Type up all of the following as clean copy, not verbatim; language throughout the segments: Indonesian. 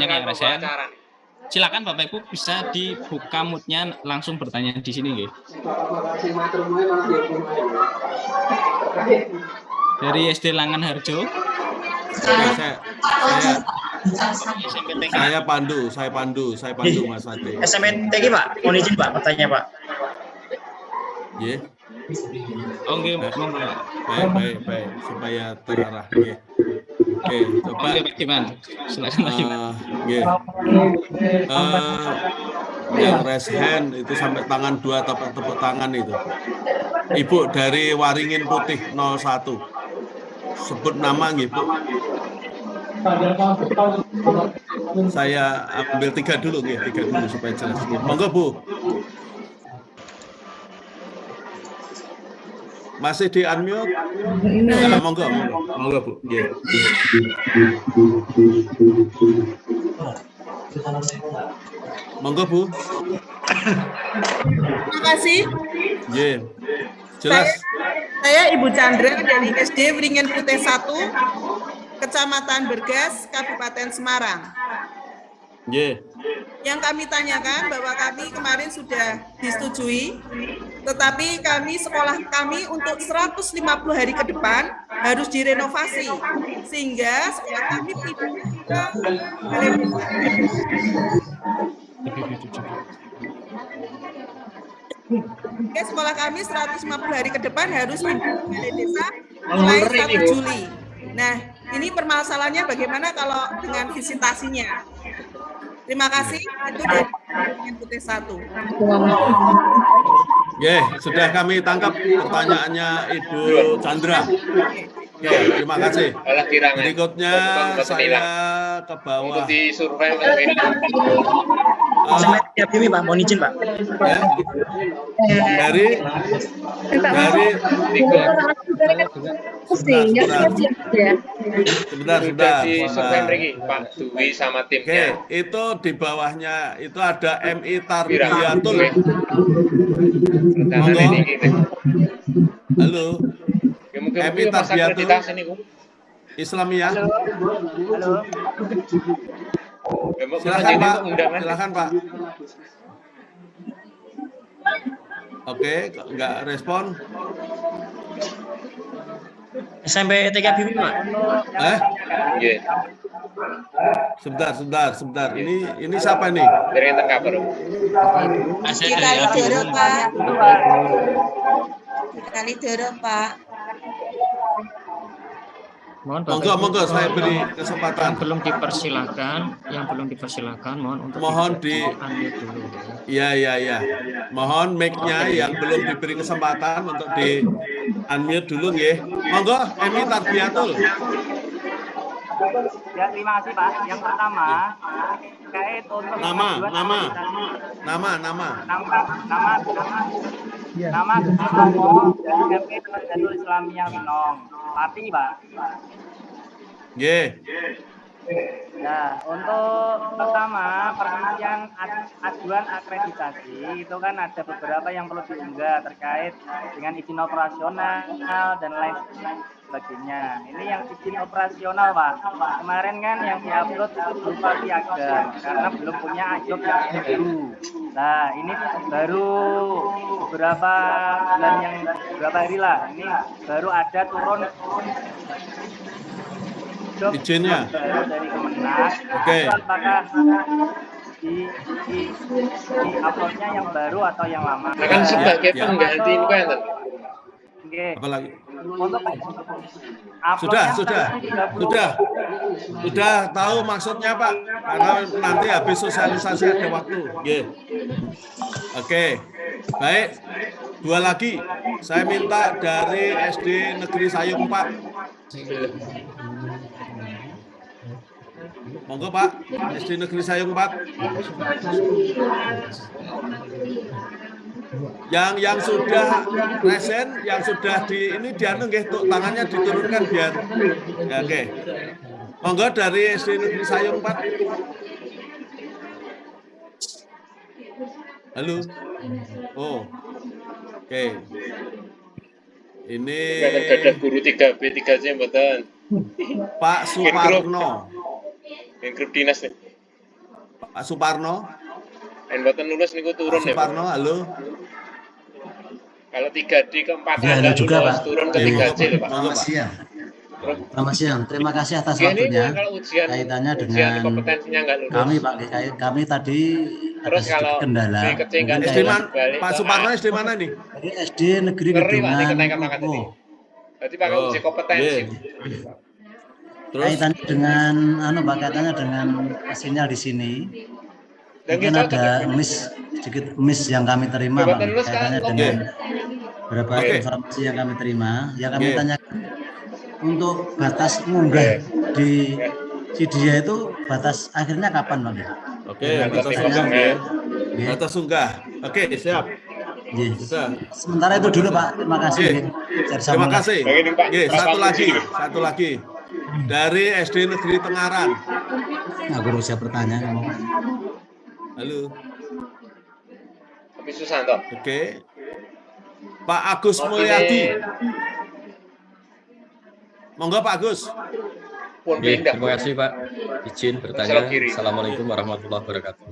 banyak yang resen. Silakan Bapak Ibu bisa dibuka mute-nya langsung bertanya di sini nggih. Dari SD Langan Harjo. Saya Pandu Mas Ade. SMTG Pak, mohon izin Pak, bertanya Pak. Nggih. Oh nggih, monggo. Baik, supaya terarah nggih. Oke, coba Pak Diman. Silakan Pak Diman. nggih. Yang raise hand itu sampai tangan 2 tepuk tangan itu. Ibu dari Waringin Putih 01. Sebut nama nggih, Bu. Saya ambil 3 dulu supaya jelas. Monggo, Bu. Masih di unmute? Monggo, Bu. Nggih. Monggo, Bu. Terima kasih. Nggih. Jelas. Saya Ibu Chandra dari SD Waringin Putih 1, Kecamatan Bergas, Kabupaten Semarang. Nggih. Yang kami tanyakan bahwa kami kemarin sudah disetujui, tetapi sekolah kami untuk 150 hari ke depan harus direnovasi, sehingga sekolah kami tidak bisa sekolah kami 150 hari ke depan harus pindah balai desa mulai 1 Juli. Nah, ini permasalahannya bagaimana kalau dengan visitasinya? Terima kasih, itu dari Waringin Putih 1. Sudah kami tangkap pertanyaannya Ibu Chandra. Terima kasih. Berikutnya saya ke bawah. Di survei ini Pak, mohon izin Pak. Dari sebentar. Di survei lagi Pak Dwi sama timnya. Itu di bawahnya itu ada MI Tarbiyatul. Halo. MI Tarbiyatul Islamiyah. Halo. Silakan Pak. Oke, nggak respon. SMP 3 Bibi Pak. Sebentar. Ini siapa nih? Dari yang tengah baru. Kali doro Pak. Monggo saya beri kesempatan. Yang belum dipersilakan mohon di unmute dulu. Iya. Mohon mic-nya yang belum diberi kesempatan untuk di unmute dulu nggih. Monggo MI Tarbiyatul. Ya, terima kasih Pak. Yang pertama terkait untuk Nama dari MP Tarbiyatul Islamiyah Winong. Pati Pak. Nggih. Nah, untuk pertama yang aduan akreditasi itu kan ada beberapa yang perlu diunggah terkait dengan izin operasional dan lain sebagainya. Ini yang izin operasional Pak. Kemarin kan yang diupload itu berupa piagam karena belum punya ajok yang baru. Nah, ini baru beberapa hari lah. Ini baru ada turun izinnya dari Kemenag. Oke. Apakah di uploadnya yang baru atau yang lama? Akan sebagai pengganti independen. Oke. Apalagi? Untuk Sudah tahu maksudnya Pak, karena nanti habis sosialisasi ada waktu. Oke. Baik. 2 lagi. Saya minta dari SD Negeri Sayung 4. Monggo Pak, SD Negeri Sayung 4. Yang sudah resen, yang sudah dianu nggih, tangannya diturunkan biar. Ya, oke. Monggo dari SD Negeri Sayung 4. Halo. Oh. Oke. Ini Ada guru 3B 3C mboten. Pak Suparno. Yang grup dinas nih. Pak Suparno. Mboten lulus niku turun Pak ya. Suparno, halo. Kalau 3D ke 4 Ya, halo juga, lulus, Pak. turun ke 3C loh, Pak. Monggo, Selamat Pak. siang. Selamat siang. Terima kasih atas Ini waktunya. kalau ujian Kaitannya ujian dengan kompetensinya nggak lulus. kami, Pak. Kami tadi ada Terus sedikit kalau kendala. BKC Mungkin nggak SD kayak lulus, balik Pak ke Suparno A. SD mana nih? dari SD Negeri Ngeri, Pak, Gedungan ini kenaikan Kuku. Berarti pakai Oh, uji kompetensi. iya. Terus Kaitannya dengan Pak, kaitannya dengan sinyal di sini. Dan Mungkin kita ada sedikit miss yang kami terima, Pak. Jabatan lulus kan, Kaitannya oke. dengan beberapa Oke. informasi yang kami terima. Yang kami Oke. tanyakan untuk batas mengunggah di Sidia itu batas akhirnya kapan, Pak? oke, Ya, batas saya- unggah ya. Ya. Batas unggah. Oke, siap. Yes. Sudah. Sementara itu dulu, Pak. Terima kasih. Oke. Saya Terima mulai. kasih. Baik, ini, Pak. Oke, Pak satu lagi. Dari SD Negeri Tengaran. Nah, guru saya bertanya. Halo. Tapi Susanto. Oke. Pak Agus Mulyadi. Monggo Pak Agus. Pun Oke, pindah. terima kasih Pak. Izin bertanya. Assalamualaikum warahmatullahi wabarakatuh.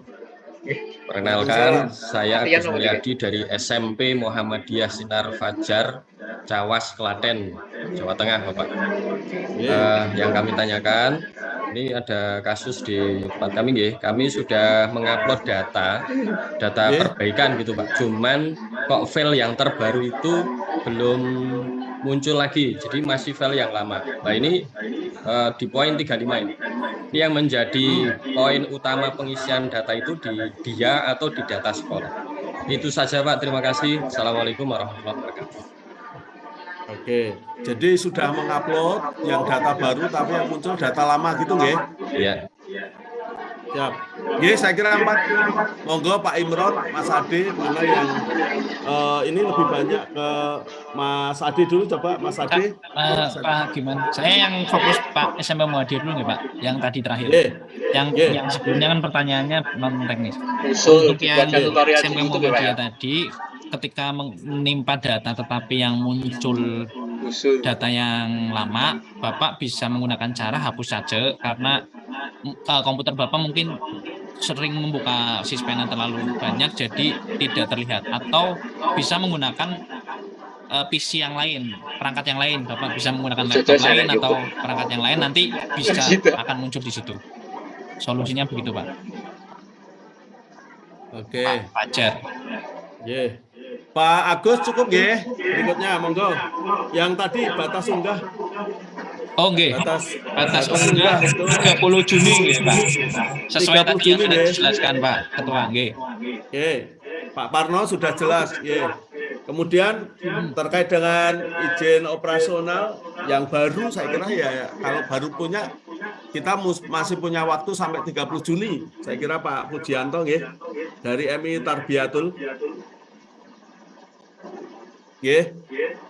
Perkenalkan, saya Agus Mulyadi dari SMP Muhammadiyah Sinar Fajar, Cawas, Klaten, Jawa Tengah, Bapak. Yang kami tanyakan, ini ada kasus di tempat kami, nggih. Kami sudah mengupload data perbaikan gitu, Pak. Cuman kok file yang terbaru itu belum muncul lagi, jadi masih file yang lama. Nah ini di poin 35 ini. Ini yang menjadi poin utama pengisian data itu di dia atau di data sekolah. Itu saja Pak, terima kasih. Assalamualaikum warahmatullahi wabarakatuh. Oke, jadi sudah mengupload yang data baru tapi yang muncul data lama gitu nggih? Iya. Siap. Nggih, saya kira 4. Monggo Pak Imron, Mas Ade, mana yang ini lebih banyak ke Mas Ade dulu, coba Mas Ade. Pak gimana? Saya yang fokus Pak SMP Muhadir dulu nggih Pak, yang tadi terakhir. Nggih. Yang sebelumnya kan pertanyaannya non teknis. Usul Untuk yang dibaca tutorial di SMP YouTube ya, Pak. Muhammadiyah tadi, ketika menimpa data tetapi yang muncul Usul. data yang lama, Bapak bisa menggunakan cara hapus saja karena komputer Bapak mungkin sering membuka sispena terlalu banyak jadi tidak terlihat, atau bisa menggunakan PC yang lain, perangkat yang lain. Bapak bisa menggunakan laptop lain atau perangkat yang lain, nanti bisa akan muncul di situ. Solusinya begitu, Pak. Oke. Pak Fajar. Nggih. Pak Agus cukup nggih. Berikutnya monggo. Yang tadi batas unggah. Oh nggih. Batas unggah 30 Juni nggih, Pak. Sesuai 30 tadi yang Juni, sudah nggih. dijelaskan Pak Ketua nggih. Oke. Pak Parno sudah jelas, nggih. Kemudian terkait dengan izin operasional yang baru, saya kira ya kalau baru punya kita masih punya waktu sampai 30 Juni. Saya kira Pak Pujianto nggih dari MI Tarbiyatul. Nggih.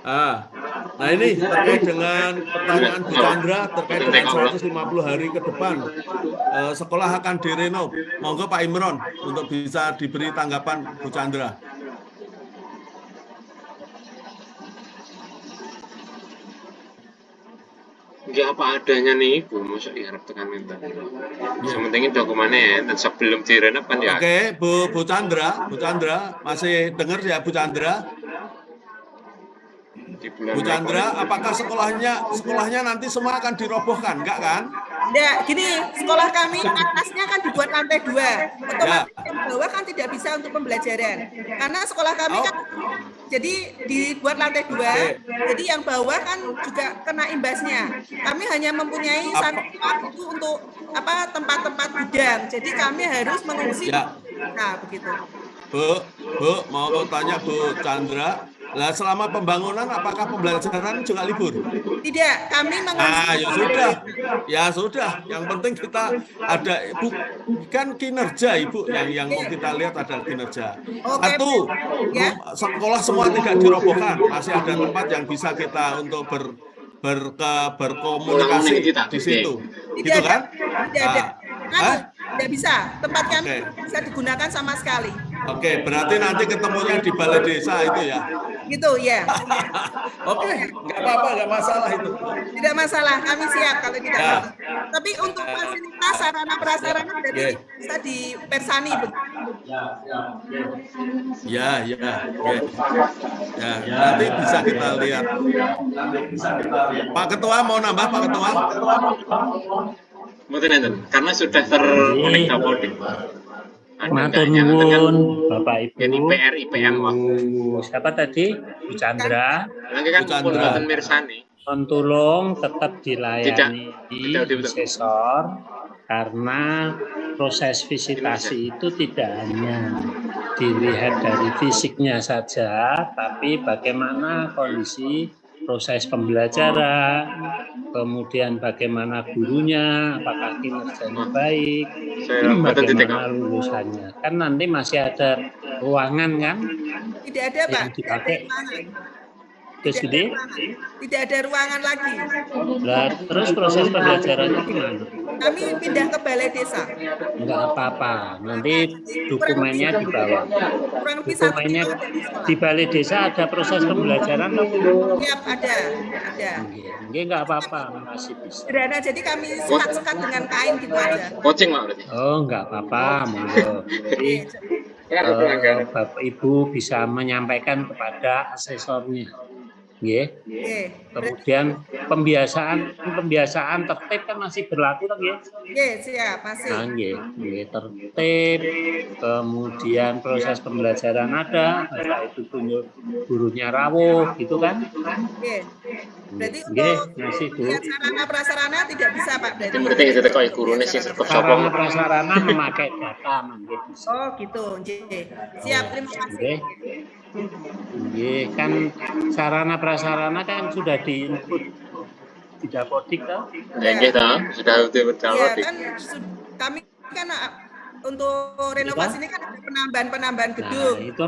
Nah ini terkait dengan pertanyaan Bu Chandra terkait dengan 150 hari ke depan sekolah akan direnov. Monggo Pak Imron untuk bisa diberi tanggapan Bu Chandra. Nggak apa adanya nih, Bu. Masuk diharap tekan minta. Sementingin dokumennya ya, dan sebelum direnov kan ya. Oke, Bu Chandra masih dengar ya Bu Chandra? Di bulan Bu Chandra, apakah sekolahnya nanti semua akan dirobohkan, enggak kan? Enggak, gini, sekolah kami atasnya kan dibuat lantai 2. Otomatis yang bawah kan tidak bisa untuk pembelajaran. Karena sekolah kami kan jadi dibuat lantai 2. Jadi yang bawah kan juga kena imbasnya. Kami hanya mempunyai satu itu untuk tempat-tempat gudang. Jadi kami harus mengungsi. Ya. Nah, begitu. Bu, mau tanya Bu Chandra, lah selama pembangunan apakah pembelajaran juga libur? Tidak, kami mengungsi. Ya sudah. Yang penting kita ada bukan kinerja Ibu yang mau kita lihat ada kinerja. Oke, Satu, ya. sekolah semua tidak dirobohkan, masih ada tempat yang bisa kita untuk berkomunikasi di situ, gitu kan? Tidak ada. Tidak bisa. Tempat kami bisa digunakan sama sekali. Oke, berarti nanti ketemunya di balai desa itu ya. Gitu ya. Oke, nggak apa-apa, nggak masalah itu. Tidak masalah, kami siap kalau tidak. Ya. Tapi untuk fasilitas sarana prasarana berarti bisa di Persani. Ya. Nanti bisa kita lihat. Pak Ketua mau nambah, Pak Ketua? Mboten enten, karena sudah terkonek dapodik. Matur nuwun Bapak Jadi Ibu. PR IPM waktu. Siapa tadi? Bu Chandra. Nanti kan Bu Chandra. pun mboten mirsani. Tolong tetap dilayani Tidak. asesor karena proses visitasi itu tidak hanya dilihat dari fisiknya saja, tapi bagaimana kondisi proses pembelajaran, kemudian bagaimana gurunya, apakah kinerjanya baik, bagaimana lulusannya. Kan nanti masih ada ruangan kan? Tidak ada, Pak. Yang dipakai. Tidak ada ruangan lagi. Lah, terus proses pembelajarannya gimana? Kami pindah ke balai desa. Enggak apa-apa, nanti dokumennya dibawa. Kurang lebih 1 Dokumennya kilo dari sekolah. di balai desa ada proses pembelajaran atau belum? Siap, ada. Enggak, enggak apa-apa, masih bisa. Sederhana, jadi kami sekat-sekat dengan kain gitu aja. Coaching Pak berarti. Oh, enggak apa-apa, monggo. Jadi Bapak Ibu bisa menyampaikan kepada asesornya. Nggih. Kemudian pembiasaan tertib kan masih berlaku kan ya? Siap, masih. Nah, nggih, tertib. Kemudian proses pembelajaran ada, masa itu gurunya rawuh gitu kan? Berarti masih Bu. sarana prasarana tidak bisa, Pak. Berarti itu kok gurune sing sergap Sarana sapa. prasarana memakai data nggih bisa. Oh, gitu. Siap, terima kasih. Nggih, kan sarana prasarana kan sudah di-input di Dapodik kan? Nggih ta, sudah Iya, kan kami kan untuk renovasi ini kan ada penambahan gedung. Nah, itu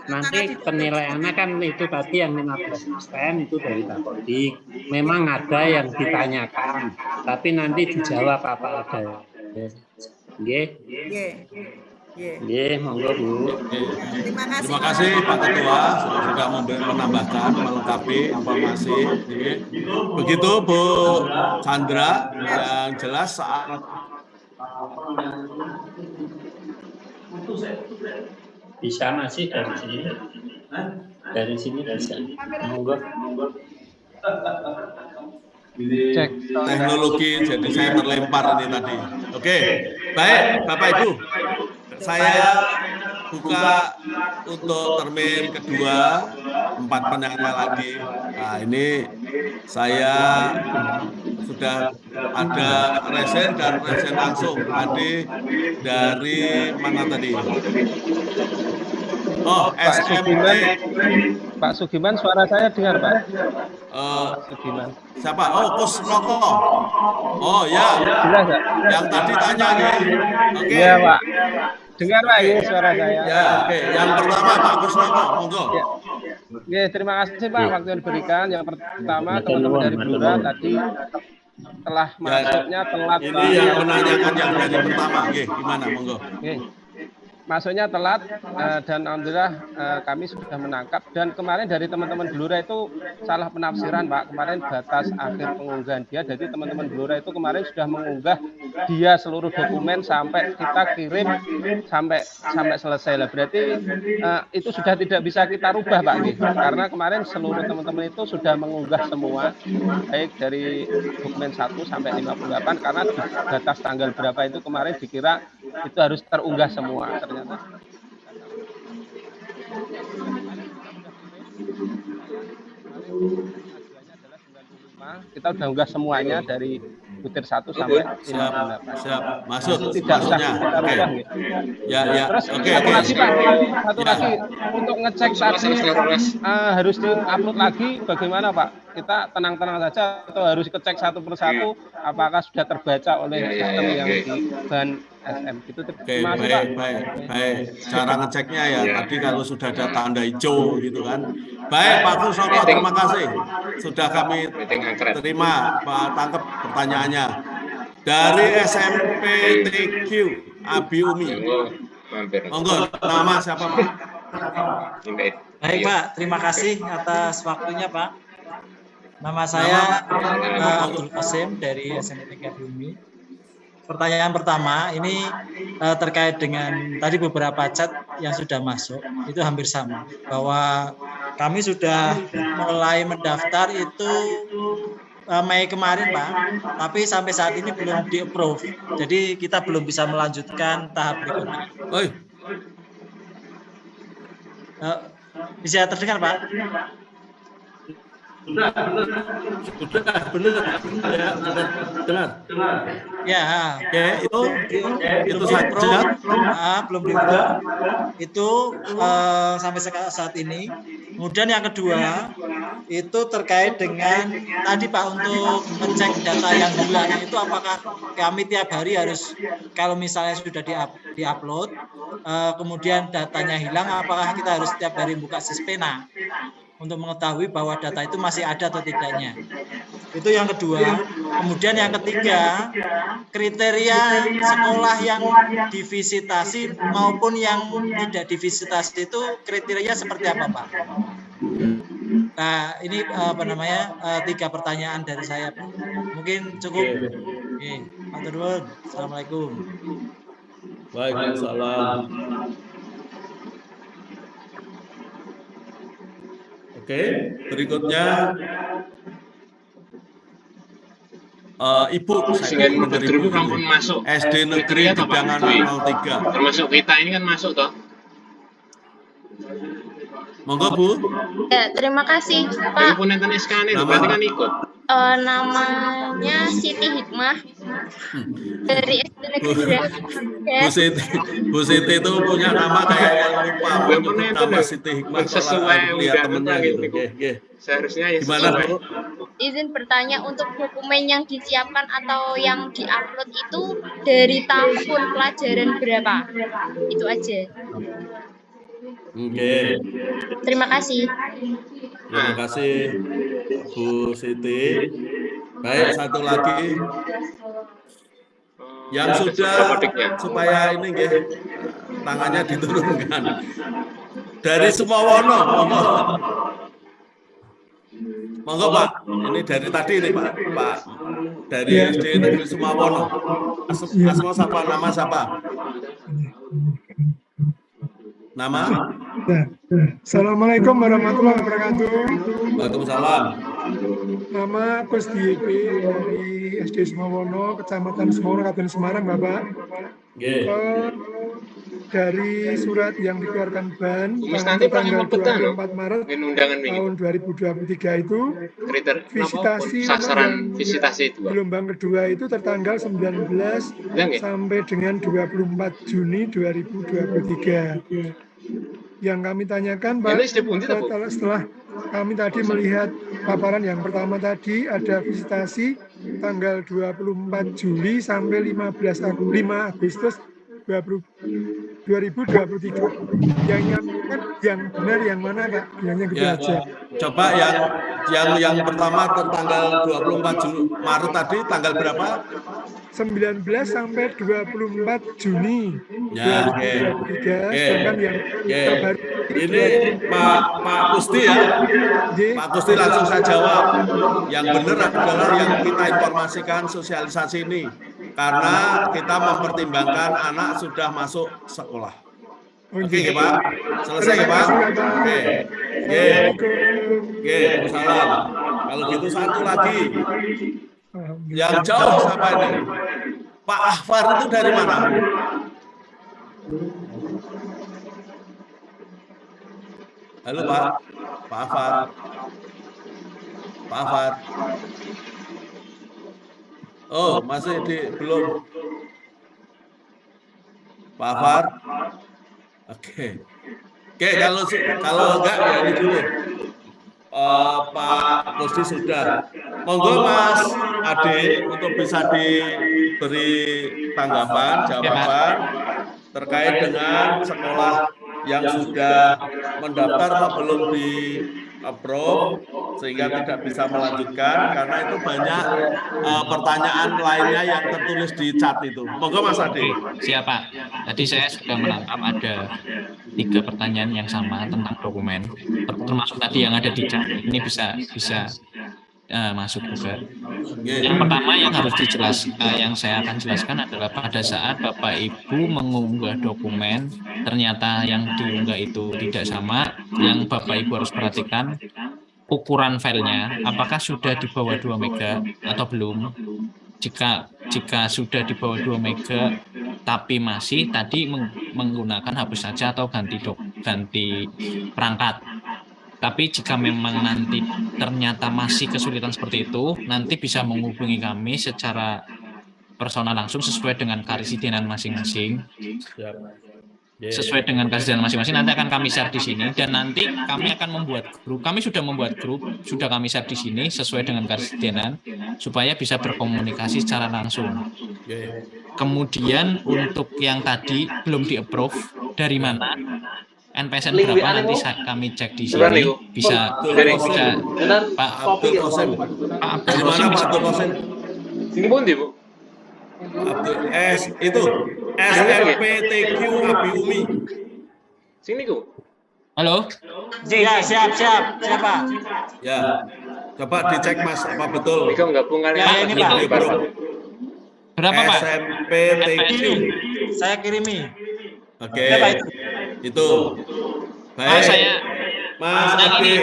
nanti penilaiannya kan itu tadi yang 15% itu dari Dapodik. Memang ada yang ditanyakan, tapi nanti dijawab apa ada. Nggih. Nggih, monggo Bu. Terima kasih Pak Ketua sudah menambahkan, melengkapi informasi. Begitu Bu Chandra, yang jelas saat bisa masih dari sini. Dari sini bisa. Monggo. cek teknologi, jadi saya terlempar ini tadi. Oke, baik Bapak Ibu. Saya buka untuk termin kedua, 4 penanya lagi. Nah, ini saya sudah ada resen dan resen langsung. Adi dari mana tadi? Oh, SMP. Pak Sugiman, suara saya dengar, Pak. Sugiman. Siapa? Oh, Kusnoko. Oh ya. Jelas, Pak. Yang tadi tanya nih. Oke. Iya, Pak. Dengar, Pak, ya suara saya. Ya, oke. Yang pertama Pak Kusnoko, monggo. Ya, terima kasih Pak waktu yang diberikan. Yang pertama teman-teman dari Blora tadi telah masuknya telat. Ini yang menanyakan yang dari pertama, oke, gimana, monggo. Oke. Masuknya telat dan alhamdulillah kami sudah menangkap, dan kemarin dari teman-teman Blora itu salah penafsiran Pak. Kemarin batas akhir pengunggahan dia, jadi teman-teman Blora itu kemarin sudah mengunggah dia seluruh dokumen sampai kita kirim sampai selesai lah. Berarti itu sudah tidak bisa kita rubah Pak, karena kemarin seluruh teman-teman itu sudah mengunggah semua, baik dari dokumen 1 sampai 58, karena di batas tanggal berapa itu kemarin dikira itu harus terunggah semua. Ternyata kita sudah unggah semuanya dari butir 1 sampai 58. Siap. Masuk. Tidak usah Maksudnya. kita Oke. rubah. Ya. Terus Oke. satu lagi Pak, satu lagi untuk ngecek tadi harus diupload lagi bagaimana Pak? Kita tenang-tenang saja atau harus dicek satu persatu apakah sudah terbaca oleh sistem yang di bahan SM gitu. Oke, baik. Cara ngeceknya ya tadi kalau sudah ada tanda hijau gitu kan. Baik Pak Kusnoko, terima kasih. Sudah kami terima Pak tangkap pertanyaannya. Dari SMP TQ Abi Umi. mampir. Monggo, nama siapa Pak? Baik Pak, terima kasih atas waktunya Pak. Nama saya Abdul Qasim dari SMP 3 Bumi. Pertanyaan pertama ini terkait dengan tadi beberapa chat yang sudah masuk, itu hampir sama. Bahwa kami sudah mulai mendaftar itu Mei kemarin Pak, tapi sampai saat ini belum di-approve. Jadi kita belum bisa melanjutkan tahap berikutnya. Oi. Bisa terdengar Pak? Sudah benar. Ya, sudah dengar. Ya, Oke, itu saja. Belum di-approve. Itu sampai saat ini. Kemudian yang kedua itu terkait dengan tadi Pak, untuk mengecek data yang hilang itu apakah kami tiap hari harus, kalau misalnya sudah di-upload kemudian datanya hilang, apakah kita harus tiap hari buka Sispena untuk mengetahui bahwa data itu masih ada atau tidaknya. Itu yang kedua. Kemudian yang ketiga, kriteria sekolah yang divisitasi maupun yang tidak divisitasi itu kriterianya seperti apa Pak? Nah, ini tiga pertanyaan dari saya Pak. Mungkin cukup. Oke, matur nuwun. Assalamualaikum. Waalaikumsalam. Oke, berikutnya Ibu, saya dengar Ibu masuk. SD Negeri Gedangan 03. Termasuk kita ini kan masuk toh. Monggo Bu. Ya, terima kasih Pak. Berarti kan ikut. Namanya Siti Hikmah dari SD Negeri. Bu Siti itu punya nama kayak yang lupa menyebut nama Siti Hikmah sesuai lihat temennya gitu. Seharusnya ya gimana Bu? Izin bertanya, untuk dokumen yang disiapkan atau yang diupload itu dari tahun pelajaran berapa? Itu aja. Oke. Terima kasih. Terima kasih Bu Siti. Baik, satu lagi yang sudah, supaya ini nggih tangannya diturunkan. Dari Sumawono, monggo Pak. Ini dari tadi ini Pak. Dari SD Negeri Sumawono. Asma siapa? Nama siapa? Nama? Assalamualaikum warahmatullahi wabarakatuh. Waalaikumsalam. Nama Kus DIP dari SD Sumawono, Kecamatan Sumawono, Kabupaten Semarang, Bapak. Dari surat yang dikeluarkan BAN tanggal 24 Maret tahun 2023 itu, visitasi gelombang kedua itu tertanggal 19 sampai dengan 24 Juni 2023. Yang kami tanyakan Pak, setelah kami tadi melihat paparan yang pertama tadi, ada visitasi tanggal 24 Juli sampai 5 Agustus 2023. Yang benar yang mana Pak? Yang gitu aja. Coba yang pertama tanggal 24 Maret tadi tanggal berapa? 19 sampai 24 Juni 2023. Sedangkan yang terbaru ini Pak Kusti ya. Pak Kusti langsung saya jawab. Yang benar adalah yang kita informasikan sosialisasi ini. Karena kita mempertimbangkan anak sudah masuk sekolah. Oke, Pak. Selesai ya, Pak? Oke. Salam. Kalau gitu satu lagi. Yang jauh siapa ini? Pak Ahfar itu dari mana? Halo Pak. Pak Ahfar. Pak Ahfar. Oh, masih belum. Pak Ahfar. Oke, kalau enggak ya ini dulu. Pak Kusdi sudah. Monggo Mas Ade untuk bisa diberi tanggapan, jawaban terkait dengan sekolah yang sudah mendaftar atau belum di approve, sehingga tidak bisa melanjutkan karena itu banyak pertanyaan lainnya yang tertulis di chat itu. Monggo Mas Ade. Siap Pak. Tadi saya sudah menangkap ada 3 pertanyaan yang sama tentang dokumen, termasuk tadi yang ada di chat. Ini bisa masuk juga. Yang pertama yang harus yang saya akan jelaskan adalah pada saat Bapak Ibu mengunggah dokumen, ternyata yang diunggah itu tidak sama, yang Bapak Ibu harus perhatikan ukuran filenya, apakah sudah di bawah 2 mega atau belum. Jika sudah di bawah 2 mega tapi masih tadi menggunakan hapus saja atau ganti perangkat. Tapi jika memang nanti ternyata masih kesulitan seperti itu, nanti bisa menghubungi kami secara personal langsung sesuai dengan karesidenan masing-masing. Sesuai dengan karesidenan masing-masing nanti akan kami share di sini, dan nanti kami akan membuat grup. Kami sudah membuat grup, sudah kami share di sini sesuai dengan karesidenan supaya bisa berkomunikasi secara langsung. Kemudian untuk yang tadi belum di-approve, dari mana? NPSN berapa nanti kami cek di sini, bisa Pak Abdul Qasim. Sini pun Bu. Itu SMPTQ Abi Umi. Sini ku. Halo. Ya, siap. Siapa? Ya. Coba dicek Mas apa betul. Ini gabung kali. Ya, ini Pak. Berapa Pak? SMPTQ. Saya kirimi. Oke. Itu. Baik. Saya Mas Ade.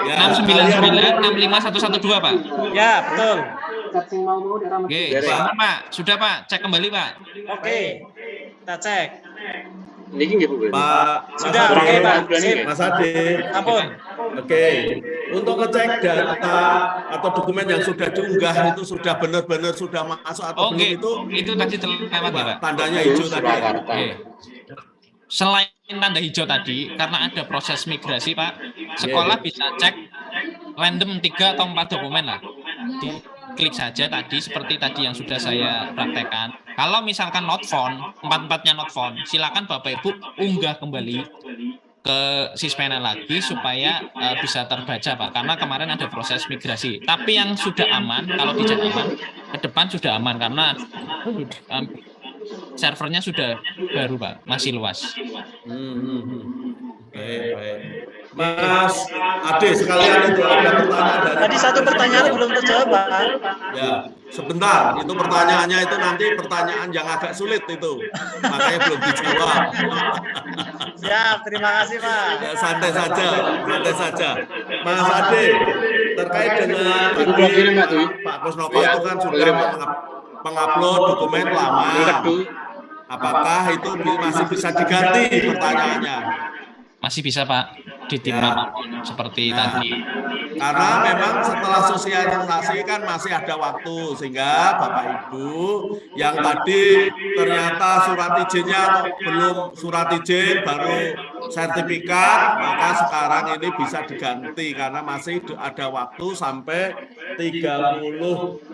Ya. 699 65112 Pak. Ya, betul. Oke, Pak. Sudah Pak, cek kembali Pak. Oke. Kita cek. Niki nggih Bu. Pak. Sudah, oke Pak. Mas Ade. Ampun. Oke. Untuk ngecek data atau dokumen yang sudah diunggah itu sudah benar-benar sudah masuk atau belum itu tadi terlewat ya Pak. Tandanya hijau tadi. Oke. Selain tanda hijau tadi, karena ada proses migrasi Pak, sekolah bisa cek random 3 atau 4 dokumen lah. Klik saja tadi seperti tadi yang sudah saya praktekkan. Kalau misalkan not found, 4-4-nya not found, silakan Bapak Ibu unggah kembali ke Sismena lagi supaya bisa terbaca Pak, karena kemarin ada proses migrasi. Tapi yang sudah aman, kalau tidak aman, ke depan sudah aman karena servernya sudah baru Pak, masih luas. Baik. Mas Ade sekalian itu ada pertanyaan dari Tadi satu pertanyaan belum terjawab Pak. Ya, sebentar. Itu pertanyaannya itu nanti pertanyaan yang agak sulit itu. Makanya belum dijawab. Siap, terima kasih Pak. Ya, santai saja. Mas Ade, terkait dengan Pak Kusnoko itu kan sudah mengupload dokumen lama. Apakah itu masih bisa diganti pertanyaannya? Masih bisa Pak, di tim apapun seperti tadi. Karena memang setelah sosialisasi kan masih ada waktu, sehingga Bapak Ibu yang tadi ternyata surat izinnya belum surat izin baru sertifikat, maka sekarang ini bisa diganti karena masih ada waktu sampai 30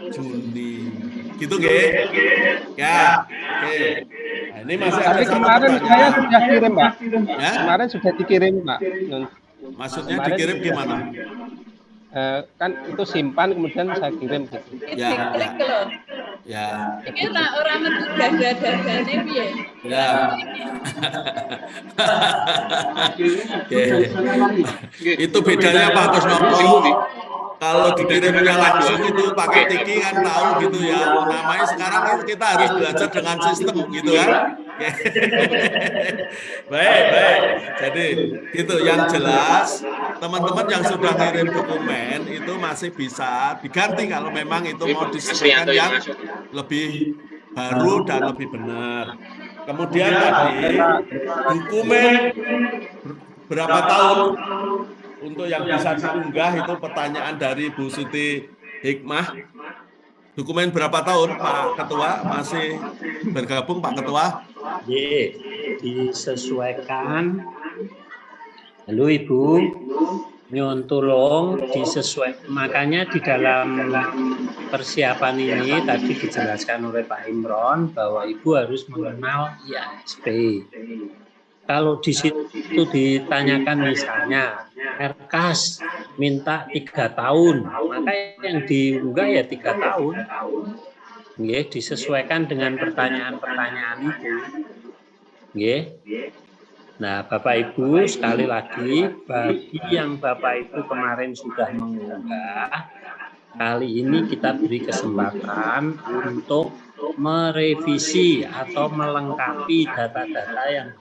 Juni. Gitu nggih? Ya, oke. Nah, ini masih ada kemarin saya sudah kirim, Pak. Ya? Kemarin sudah dikirim, Pak. Maksudnya dikirim gimana? Kan itu simpan kemudian saya kirim gitu. Ya. Iki tak ora metu dada-dadane piye? Ya. Itu bedanya Pak Kusnoko. Kalau dikirimnya langsung itu pakai tiki kan tahu gitu ya. Namanya sekarang kita harus belajar dengan sistem gitu kan. Baik. Jadi gitu yang jelas teman-teman yang sudah ngirim dokumen itu masih bisa diganti kalau memang itu mau disesuaikan yang lebih baru dan lebih benar. Kemudian tadi dokumen berapa tahun untuk yang bisa diunggah itu pertanyaan dari Bu Siti Hikmah. Dokumen berapa tahun Pak Ketua masih bergabung Pak Ketua? Disesuaikan. Halo Ibu, nyuwun tulung disesuaikan. Makanya di dalam persiapan ini tadi dijelaskan oleh Pak Imron bahwa Ibu harus mengenal IASP. Kalau di situ ditanyakan misalnya RKAS minta 3 tahun, maka yang diunggah ya 3 tahun. Nggih, disesuaikan dengan pertanyaan-pertanyaan itu. Nggih. Nah, Bapak Ibu, sekali lagi bagi yang Bapak Ibu kemarin sudah mengunggah, kali ini kita beri kesempatan untuk merevisi atau melengkapi data-data yang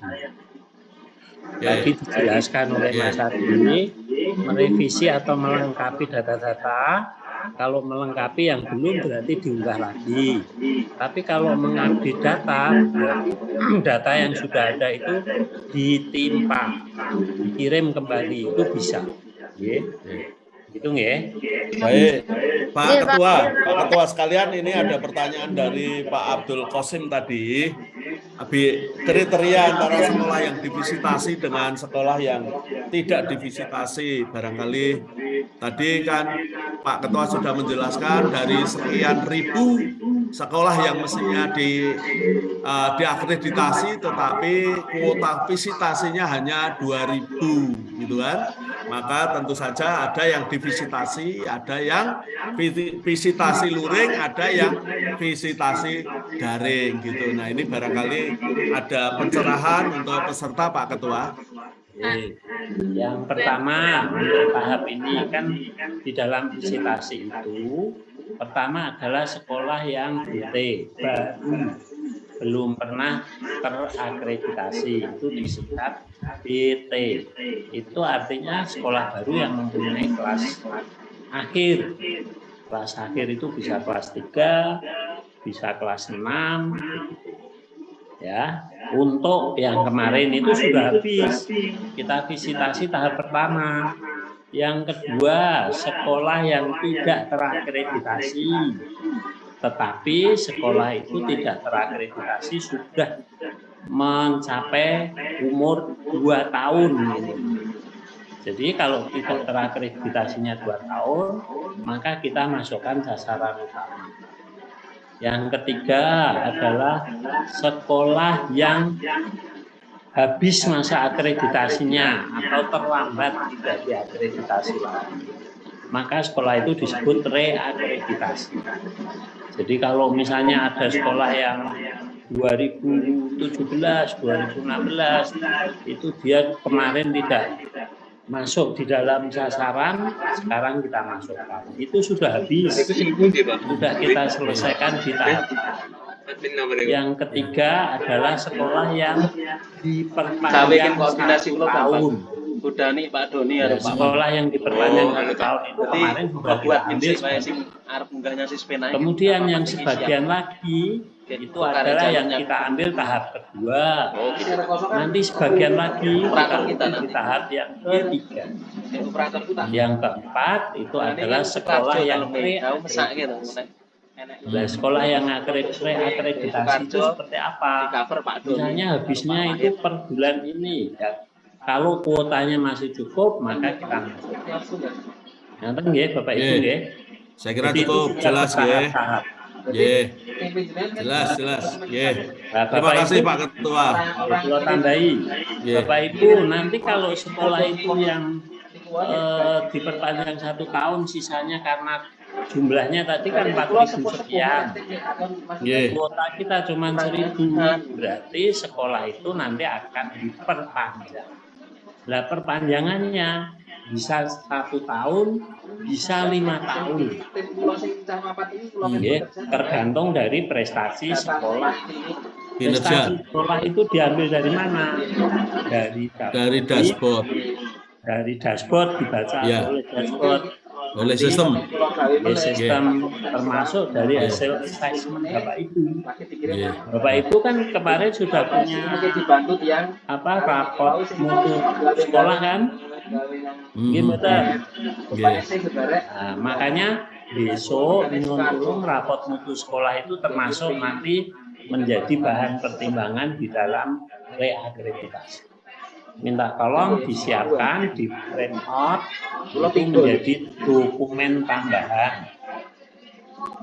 tadi dijelaskan oleh Mas Adi, merevisi atau melengkapi data-data. Kalau melengkapi yang belum berarti diunggah lagi. Tapi kalau mengupdate data, berarti data yang sudah ada itu ditimpa, dikirim kembali, itu bisa. Gitu nggih. Baik, Pak Ketua sekalian, ini ada pertanyaan dari Pak Abdul Qasim tadi. Kriteria antara sekolah yang divisitasi dengan sekolah yang tidak divisitasi, barangkali tadi kan Pak Ketua sudah menjelaskan dari sekian ribu sekolah yang mestinya diakreditasi, tetapi kuota visitasinya hanya 2.000, gitu kan? Maka tentu saja ada yang divisitasi, ada yang visitasi luring, ada yang visitasi daring, gitu. Nah, ini barangkali ada pencerahan untuk peserta, Pak Ketua. Yang pertama, untuk tahap ini kan di dalam visitasi itu, pertama adalah sekolah yang BT, baru, belum pernah terakreditasi, itu disingkat BT. Itu artinya sekolah baru yang mempunyai kelas akhir. Kelas akhir itu bisa kelas 3, bisa kelas 6, ya. Untuk yang kemarin itu sudah habis, kita visitasi tahap pertama. Yang kedua, sekolah yang tidak terakreditasi, tetapi sekolah itu tidak terakreditasi sudah mencapai umur 2 tahun. Jadi kalau tidak terakreditasinya 2 tahun, maka kita masukkan sasaran utama. Yang ketiga adalah sekolah yang habis masa akreditasinya atau terlambat tidak diakreditasi lagi. Maka sekolah itu disebut reakreditasi. Jadi kalau misalnya ada sekolah yang 2017, 2016 itu dia kemarin tidak masuk di dalam sasaran, sekarang kita masukkan. Itu sudah habis, sudah kita selesaikan di tahap. Yang ketiga adalah sekolah yang diperpanjang 1 tahun. Sekolah yang diperpanjang 1 tahun itu kemarin sudah kita ambil. Kemudian yang sebagian lagi itu adalah yang kita ambil tahap kedua. Nanti sebagian lagi kita di tahap yang ketiga. Yang keempat itu adalah sekolah yang reakreditasi. Nah, sekolah yang reakreditasi itu seperti apa? Misalnya habisnya itu per bulan ini. Ya, kalau kuotanya masih cukup, maka kita masuk. Nanti nggih, Bapak Ibu nggih. Saya kira cukup jelas nggih. Jelas. Nah, Terima kasih Pak Ketua. Ketua tandai. Bapak Ibu, nanti kalau sekolah itu yang diperpanjang 1 tahun, sisanya karena jumlahnya tadi kan 4.000 sekian. Kuota kita cuma 1.000, berarti sekolah itu nanti akan diperpanjang. Nah, perpanjangannya bisa 1 tahun, bisa 5 tahun. Tergantung dari prestasi sekolah. Prestasi sekolah itu diambil dari mana? Dari dashboard. Dari dashboard dibaca oleh dashboard. Oleh sistem. Termasuk dari hasil assessment Bapak Ibu. Bapak Ibu kan kemarin sudah punya raport mutu sekolah kan? Gimana? Nah, makanya besok tolong raport mutu sekolah itu termasuk nanti menjadi bahan pertimbangan di dalam reakreditasi. Minta tolong disiapkan, di print out, itu menjadi dokumen tambahan.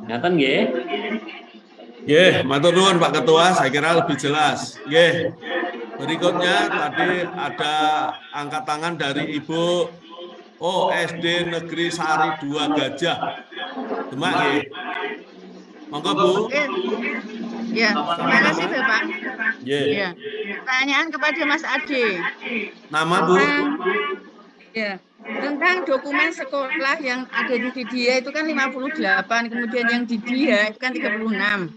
Ngaten nggih? Nggih, matur nuwun Pak Ketua, saya kira lebih jelas. Nggih. Berikutnya tadi ada angkat tangan dari Ibu Oh, SD Negeri Sari 2 Gajah. Demak nggih. Monggo Bu. Ya, terima kasih Bapak. Ya. Pertanyaan kepada Mas Ade. Nama Bu? Tentang dokumen sekolah yang ada di Vidya itu kan 58, kemudian yang di dia itu kan 36.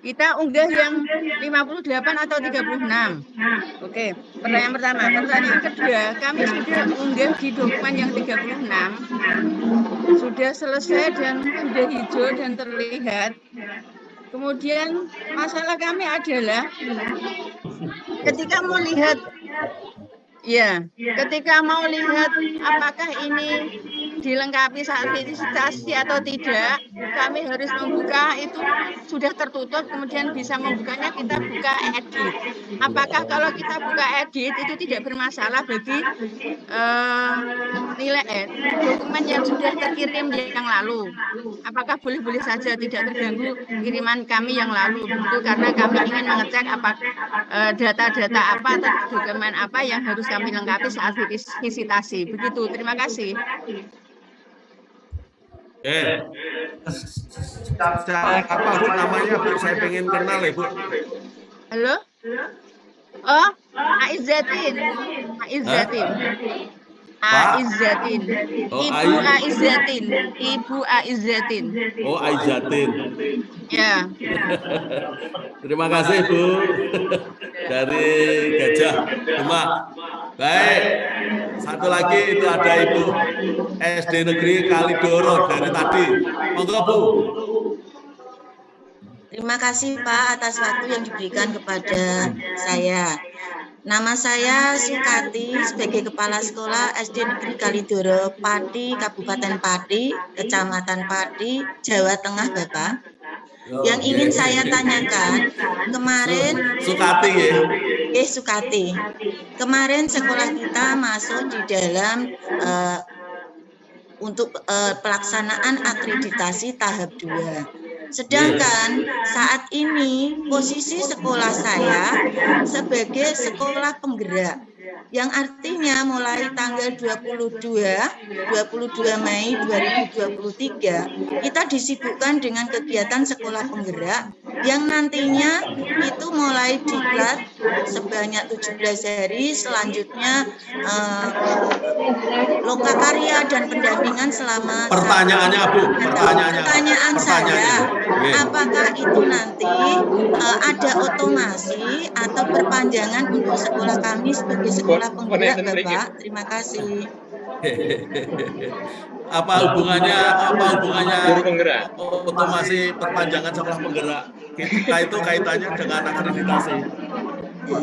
Kita unggah yang 58 atau 36? Oke, pertanyaan pertama. Pertanyaan kedua, kami sudah unggah di dokumen yang 36, sudah selesai dan sudah hijau dan terlihat. Kemudian masalah kami adalah ketika mau lihat ketika mau lihat apakah ini dilengkapi sertifikasi atau tidak, kami harus membuka itu sudah tertutup, kemudian bisa membukanya kita buka edit. Apakah kalau kita buka edit itu tidak bermasalah bagi nilai dokumen yang sudah terkirim yang lalu? Apakah boleh-boleh saja, tidak terganggu kiriman kami yang lalu? Begitu, karena kami ingin mengecek data-data apa atau dokumen apa yang harus kami lengkapi saat visitasi. Begitu, terima kasih. Apa Bu namanya Bu? Saya pengen kenal ya Bu. Halo? Oh, Aizatin. Aizatin. Aizatin. Ibu Aizatin. Ibu Aizatin. Oh, Aizatin. Ya. Terima kasih Bu. Dari Gajah Demak. Baik. Satu lagi itu ada Ibu SD Negeri Kalidoro dari tadi. Monggo Bu. Terima kasih Pak atas waktu yang diberikan kepada saya. Nama saya Sukati sebagai Kepala Sekolah SD Negeri Kalidoro, Pati, Kabupaten Pati, Kecamatan Pati, Jawa Tengah, Bapak. Yang ingin saya tanyakan, kemarin Sukati ya? Sukati. Kemarin sekolah kita masuk di dalam untuk pelaksanaan akreditasi tahap 2. Sedangkan saat ini posisi sekolah saya sebagai sekolah penggerak, yang artinya mulai tanggal 22 Mei 2023 kita disibukkan dengan kegiatan sekolah penggerak yang nantinya itu mulai diklat sebanyak 17 hari, selanjutnya lokakarya dan pendampingan selama pertanyaannya Bu, pertanyaan saya, apakah itu nanti ada otomasi atau perpanjangan untuk sekolah kami sebagai sekolah penggerak, Bapak? Terima kasih. Apa hubungannya otomasi perpanjangan sekolah penggerak? Kita itu kaitannya dengan akreditasi. Ya,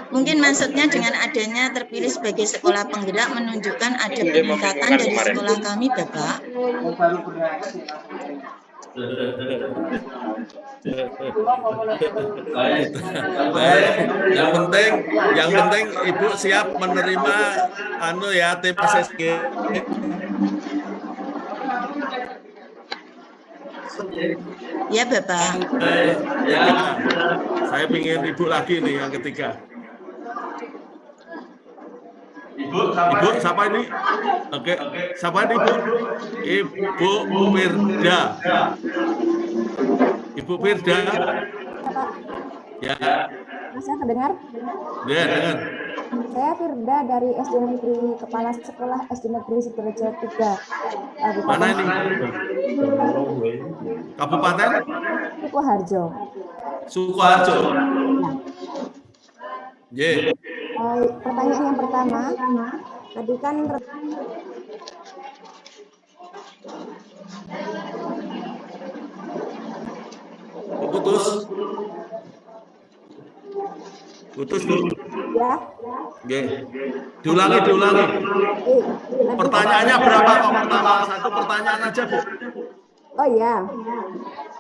mungkin maksudnya dengan adanya terpilih sebagai sekolah penggerak menunjukkan ada peningkatan dari sekolah kami, Bapak. Yang penting Ibu siap menerima tim SSG. Ya Bapak. Saya ingin Ibu lagi nih yang ketiga. Ibu siapa ini? Oke, siapa ini Ibu? Ibu Firda. Ibu Firda. Ya. Masnya terdengar? Ya, dengar. Saya Firda dari SD Negeri Kepala Sekolah SD Negeri Sidoarjo 3. Mana ini? Kabupaten? Sukoharjo. Sukoharjo. Ya. Pertanyaan yang pertama, tadi kan putus Bu. Ya. Oke. Diulangi. Pertanyaannya berapa kok pertama? Satu pertanyaan aja Bu. Oh ya.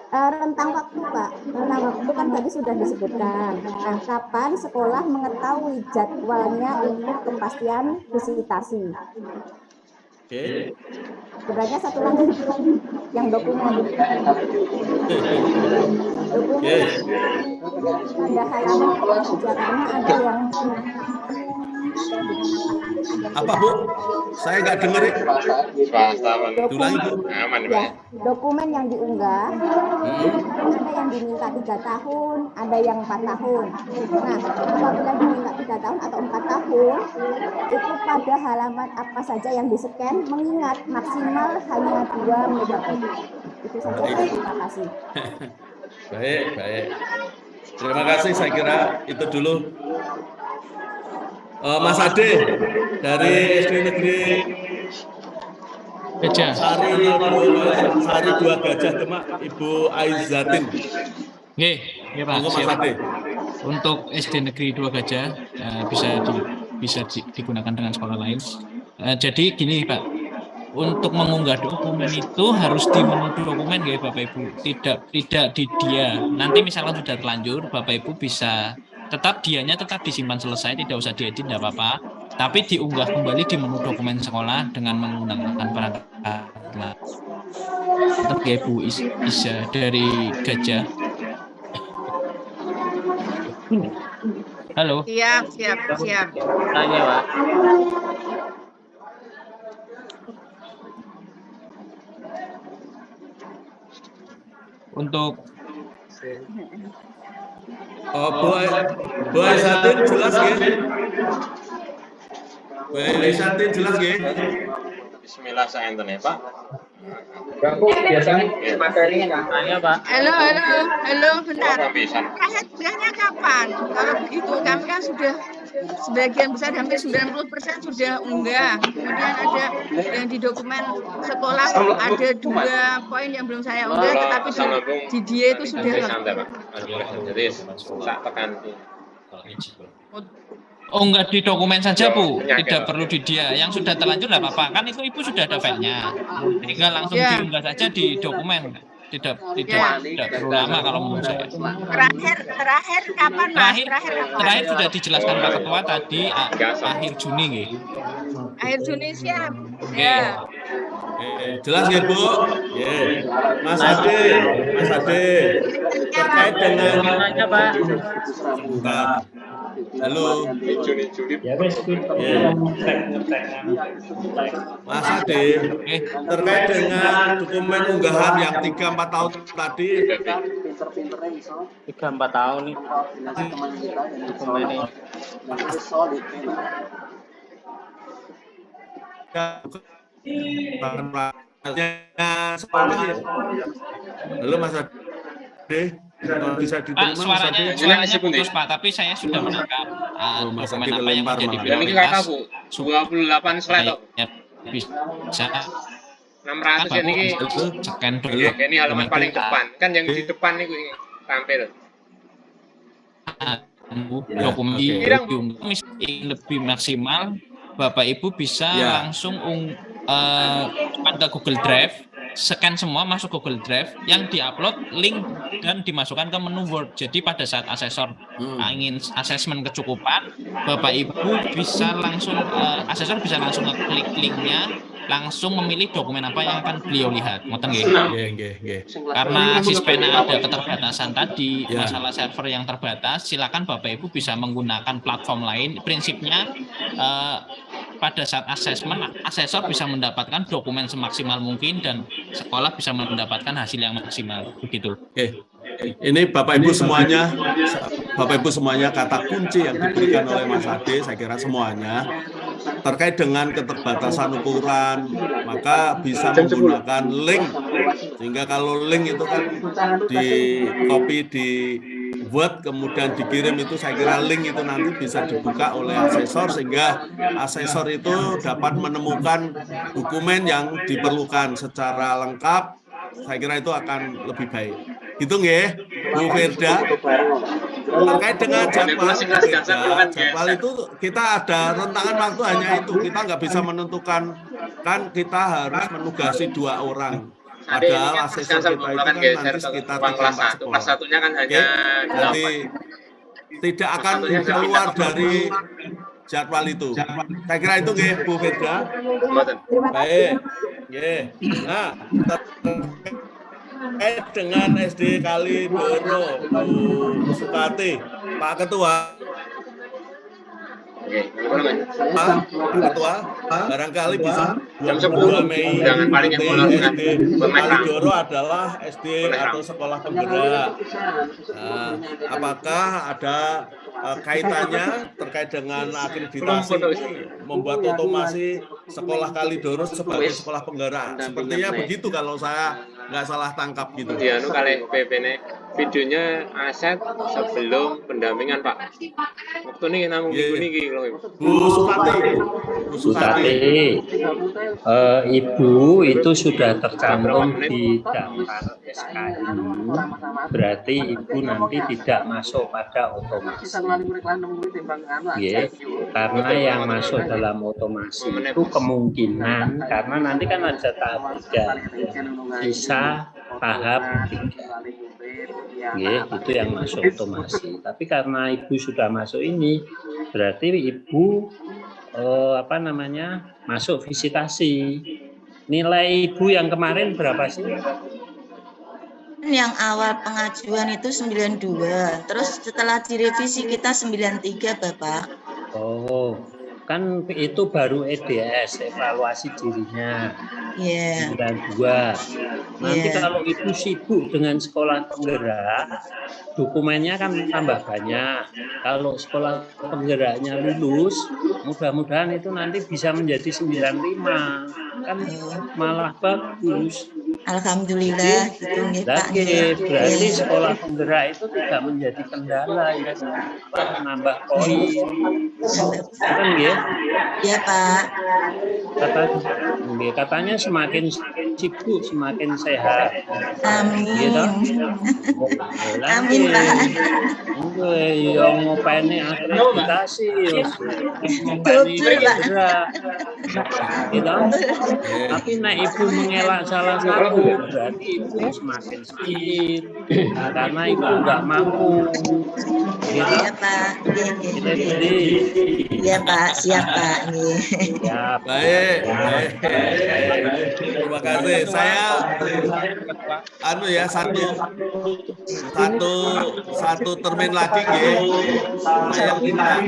Rentang waktu Pak, rentang waktu kan tadi sudah disebutkan. Nah, kapan sekolah mengetahui jadwalnya untuk kepastian visitasi? Oke. Sebenarnya satu lagi yang dokumen. Ada halaman karena ada yang Apa Bu? Saya nggak dengerin. Dokumen, aman, ya, dokumen yang diunggah ada yang diminta 3 tahun, ada yang 4 tahun. Nah, apabila diminta 3 tahun atau 4 tahun, itu pada halaman apa saja yang di-scan, mengingat maksimal hanya 2 MB. Itu saja, Pak. Terima kasih. Baik. Terima kasih, saya kira itu dulu. Mas Ade dari SD Negeri Gajah. Sari 2 Gajah Demak, Ibu Aizatin. Nggih, Pak. Mas Ade. Untuk SD Negeri 2 Gajah bisa digunakan dengan sekolah lain. Jadi gini, Pak. Untuk mengunggah dokumen itu harus di menu dokumen ya Bapak Ibu, tidak di dia. Nanti misalkan sudah terlanjur, Bapak Ibu bisa dianya tetap disimpan selesai, tidak usah diedit, tidak apa-apa. Tapi diunggah kembali di menu dokumen sekolah dengan menggunakan perangkat. Untuk Ibu Isa dari Gajah. Halo. Siap. Tanya, Pak. Untuk Bu Aizatin jelas nggih? Bu Aizatin jelas nggih? Bismillah saya enten ya, Pak. Biasanya materinya tanya, Pak. Halo, bentar. Terakhir bulannya kapan? Kalau begitu kami kan sudah sebagian besar, hampir 90% sudah unggah. Kemudian ada yang di dokumen sekolah ada 2 poin yang belum saya unggah, tetapi di dia itu sudah. Jadi tak tekan. Oh, enggak di dokumen saja, Bu. Tidak perlu di dia. Yang sudah terlanjur enggak apa-apa. Kan itu Ibu sudah ada filenya. Tinggal langsung diunggah saja di dokumen. Tidak perlu lama kalau menurut saya. Terakhir kapan, Mas? Terakhir sudah dijelaskan Pak Ketua tadi akhir Juni nggih. Akhir Juni siap. Ya. Jelas ya, Bu? Mas Ade. Terkait dengan Pak. Halo. Mas Ade, terkait dengan dokumen unggahan yang 3-4 tahun tadi. 3-4 tahun nih. Dokumen ini. Halo Mas Ade, bisa diterima suaranya putus Pak, tapi saya sudah menangkap dokumen apa yang menjadi prioritas. 28 slide kok. Bisa 600 ini scan dulu. Ini halaman paling depan, kan yang di depan nih tampil. Dokumen lebih maksimal, Bapak Ibu bisa langsung ke Google Drive, scan semua masuk Google Drive, yang diupload link dan dimasukkan ke menu Word. Jadi pada saat asesor ingin asesmen kecukupan, Bapak Ibu bisa langsung asesor bisa langsung ngeklik linknya, langsung memilih dokumen apa yang akan beliau lihat. Ngoten nggih? Karena Sispena ada keterbatasan tadi, masalah server yang terbatas, silakan Bapak Ibu bisa menggunakan platform lain. Prinsipnya pada saat asesmen, asesor bisa mendapatkan dokumen semaksimal mungkin dan sekolah bisa mendapatkan hasil yang maksimal. Begitu. Ini Bapak Ibu semuanya kata kunci yang diberikan oleh Mas Ade, saya kira semuanya terkait dengan keterbatasan ukuran, maka bisa menggunakan link, sehingga kalau link itu kan di copy di Word kemudian dikirim, itu saya kira link itu nanti bisa dibuka oleh asesor, sehingga asesor itu dapat menemukan dokumen yang diperlukan secara lengkap. Saya kira itu akan lebih baik. Gitu nggih, Bu Firda? Terkait dengan jadwal itu kita ada rentangan waktu hanya itu. Kita nggak bisa menentukan, kan kita harus menugasi 2 orang. Padahal asesor kita itu kan nanti sekitar 3-4 sekolah. Kelas satunya kan hanya nanti tidak akan keluar dari jadwal itu. Saya kira itu nggih, Bu Firda. Baik. Nah, terkait dengan SD Kalidoro, Bu Sukati, Pak Ketua. Pak Ketua, barangkali bisa jam 10 undangan paling yang SD Kalidoro adalah SD atau sekolah penggerak. Nah, apakah ada kaitannya terkait dengan akreditasi ini membuat otomasi sekolah Kalidoro sebagai sekolah penggerak? Sepertinya begitu kalau saya nggak salah tangkap gitu. Ya, kali PP videonya aset sebelum pendampingan Pak. Waktu ini namung minggu ini Bu Sukati. Ibu itu sudah tercantum di daftar SKI, berarti ibu nanti tidak masuk pada otomasi. Karena yang masuk dalam otomasi itu kemungkinan karena nanti kan ada tahap 3, sisa tahap 3. Itu yang masuk otomasi. Tapi karena ibu sudah masuk ini, berarti ibu masuk visitasi. Nilai ibu yang kemarin berapa sih? Yang awal pengajuan itu 92, terus setelah direvisi kita 93, Bapak. Oh, kan itu baru EDS, evaluasi dirinya. 92. Nanti kalau ibu sibuk dengan sekolah penggerak, dokumennya kan tambah banyak. Kalau sekolah penggeraknya lulus, mudah-mudahan itu nanti bisa menjadi 95. Kan malah bagus. Alhamdulillah gitu nih Pak. Berarti sekolah penggerak itu tidak menjadi kendala ya, menambah poin. Kan ya? Iya Pak. Katanya semakin sibuk semakin sehat. Amin. Gitu? Amin Pak. Yang ngopeni akreditasi, ngopeni penggerak. Gitu? Tapi nek ibu mengelak salah satu, berarti ibu semakin sakit karena ibu nggak mampu. Iya Pak. Iya Pak, siap Pak. Ya, baik. Terima kasih. Saya satu termin lagi saya minta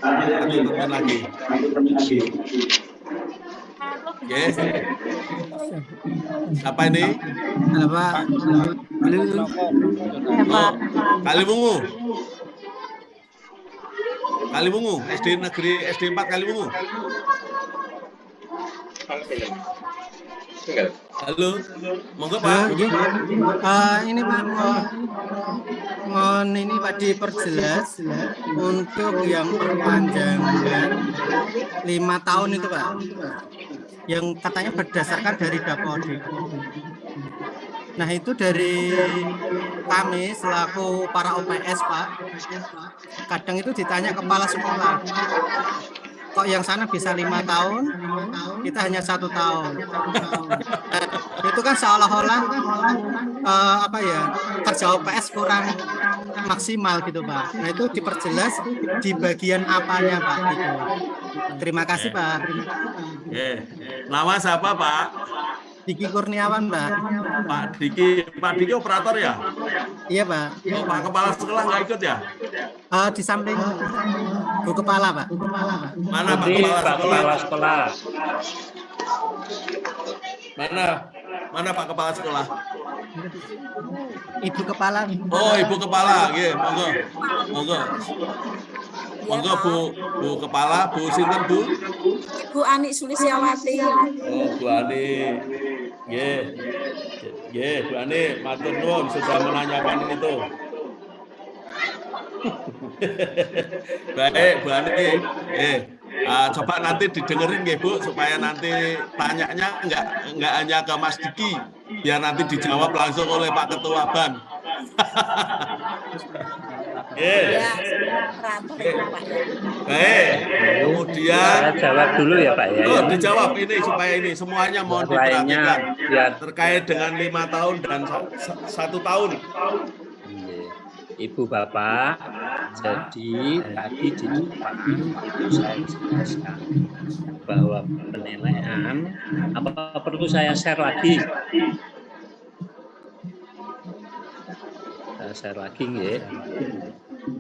satu termin lagi. Yes. Apa ini? Pak. Kaliwungu, SD Negeri SD 4 Kaliwungu. Halo, monggo Pak. Ini Pak, mohon ini Pak diperjelas untuk yang perpanjangan 5 tahun itu Pak, yang katanya berdasarkan dari Dapodik. Nah itu dari kami selaku para OPS Pak, kadang itu ditanya kepala sekolah, kok yang sana bisa 5 tahun, kita hanya 1 tahun. Itu kan seolah-olah kerja OPS kurang maksimal gitu Pak. Nah itu diperjelas di bagian apanya Pak gitu. Terima kasih Pak. Nama siapa Pak? Diki Kurniawan Pak. Pak Diki operator ya? Iya Pak. Oh, Pak Kepala Sekolah nggak ikut ya? Di samping Bu Kepala Pak. Mana Pak Kepala Sekolah? Mana Pak Kepala Sekolah? Ibu Kepala. Oh, Ibu Kepala, monggo. Monggo Bu Kepala, Bu sinten Bu? Bu Ani Sulistiawati. Oh, Bu Ani. Bu Ani, matur nuwun sudah menanyakan itu. Baik, Bu Ani. Coba nanti didengerin nggih Bu, supaya nanti tanyanya enggak hanya ke Mas Diki, biar nanti dijawab langsung oleh Pak Ketua BAN. Baik, kemudian jawab dulu ya Pak ya. Dijawab ini supaya ini semuanya mohon diperhatikan terkait dengan 5 tahun dan 1 tahun. Ibu Bapak, jadi tadi di depan itu saya jelaskan bahwa penilaian, apa perlu saya share lagi? saya share lagi nggih.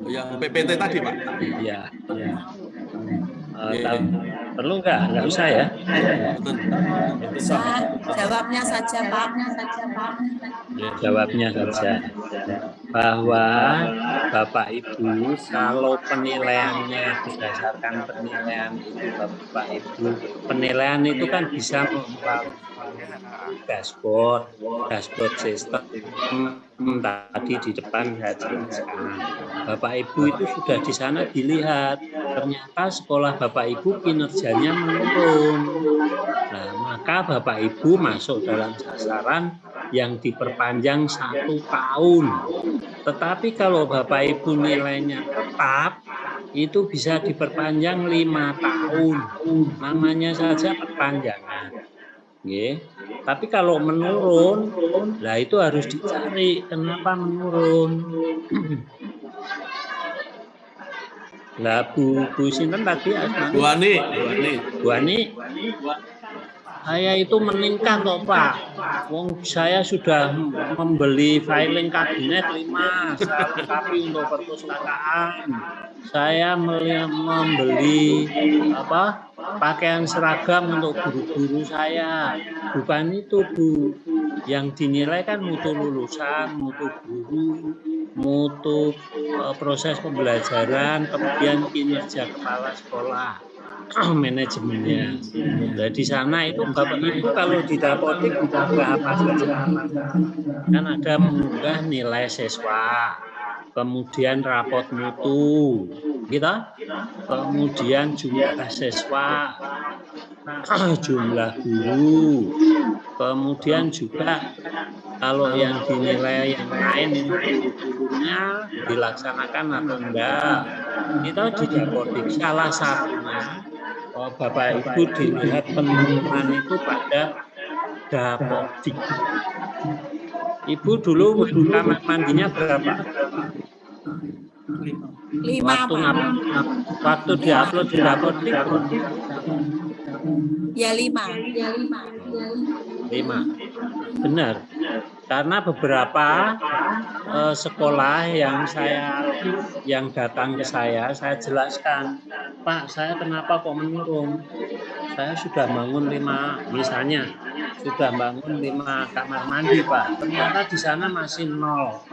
Yang PPT tadi, Pak? Iya. Perlu nggak usah ya? Bisa, jawabnya saja Pak. Ya, jawabnya saja. Bahwa Bapak Ibu kalau penilaiannya berdasarkan penilaian itu Bapak Ibu, penilaian itu kan bisa melalui dashboard sistem tadi di depan saya jelaskan. Bapak Ibu itu sudah di sana dilihat, ternyata sekolah Bapak Ibu kinerjanya menurun. Nah, maka Bapak Ibu masuk dalam sasaran yang diperpanjang 1 tahun. Tetapi kalau Bapak Ibu nilainya tetap, itu bisa diperpanjang 5 tahun. Namanya saja perpanjangan. Nggih. Tapi kalau menurun, lah itu harus dicari kenapa menurun. Lah Bu Sinten tadi Bu Ani. Saya itu meningkat kok Pak. Wong saya sudah membeli filing kabinet 5, saya lengkapi untuk perpustakaan. Saya membeli pakaian seragam untuk guru-guru saya. Bukan itu Bu. Yang dinilai kan mutu lulusan, mutu guru, mutu proses pembelajaran, kemudian kinerja kepala sekolah. Manajemennya. Nah, di sana itu Bapak Ibu kalau di Dapodik mengunggah apa saja. Kan ada mengunggah nilai siswa, kemudian rapot mutu, gitu. Kemudian jumlah siswa, jumlah guru, kemudian juga kalau yang dinilai yang lain guru-gurunya dilaksanakan atau enggak. Itu di Dapodik salah satunya. Bapak Ibu dilihat penurunan itu pada Dapodik. Ibu dulu kamar mandinya berapa? 5. Waktu diupload di Dapodik? Ya 5. 5. Benar. Karena beberapa sekolah yang datang ke saya jelaskan, Pak, saya kenapa kok menurun? Saya sudah bangun 5, misalnya sudah bangun 5 kamar mandi, Pak. Ternyata di sana masih 0.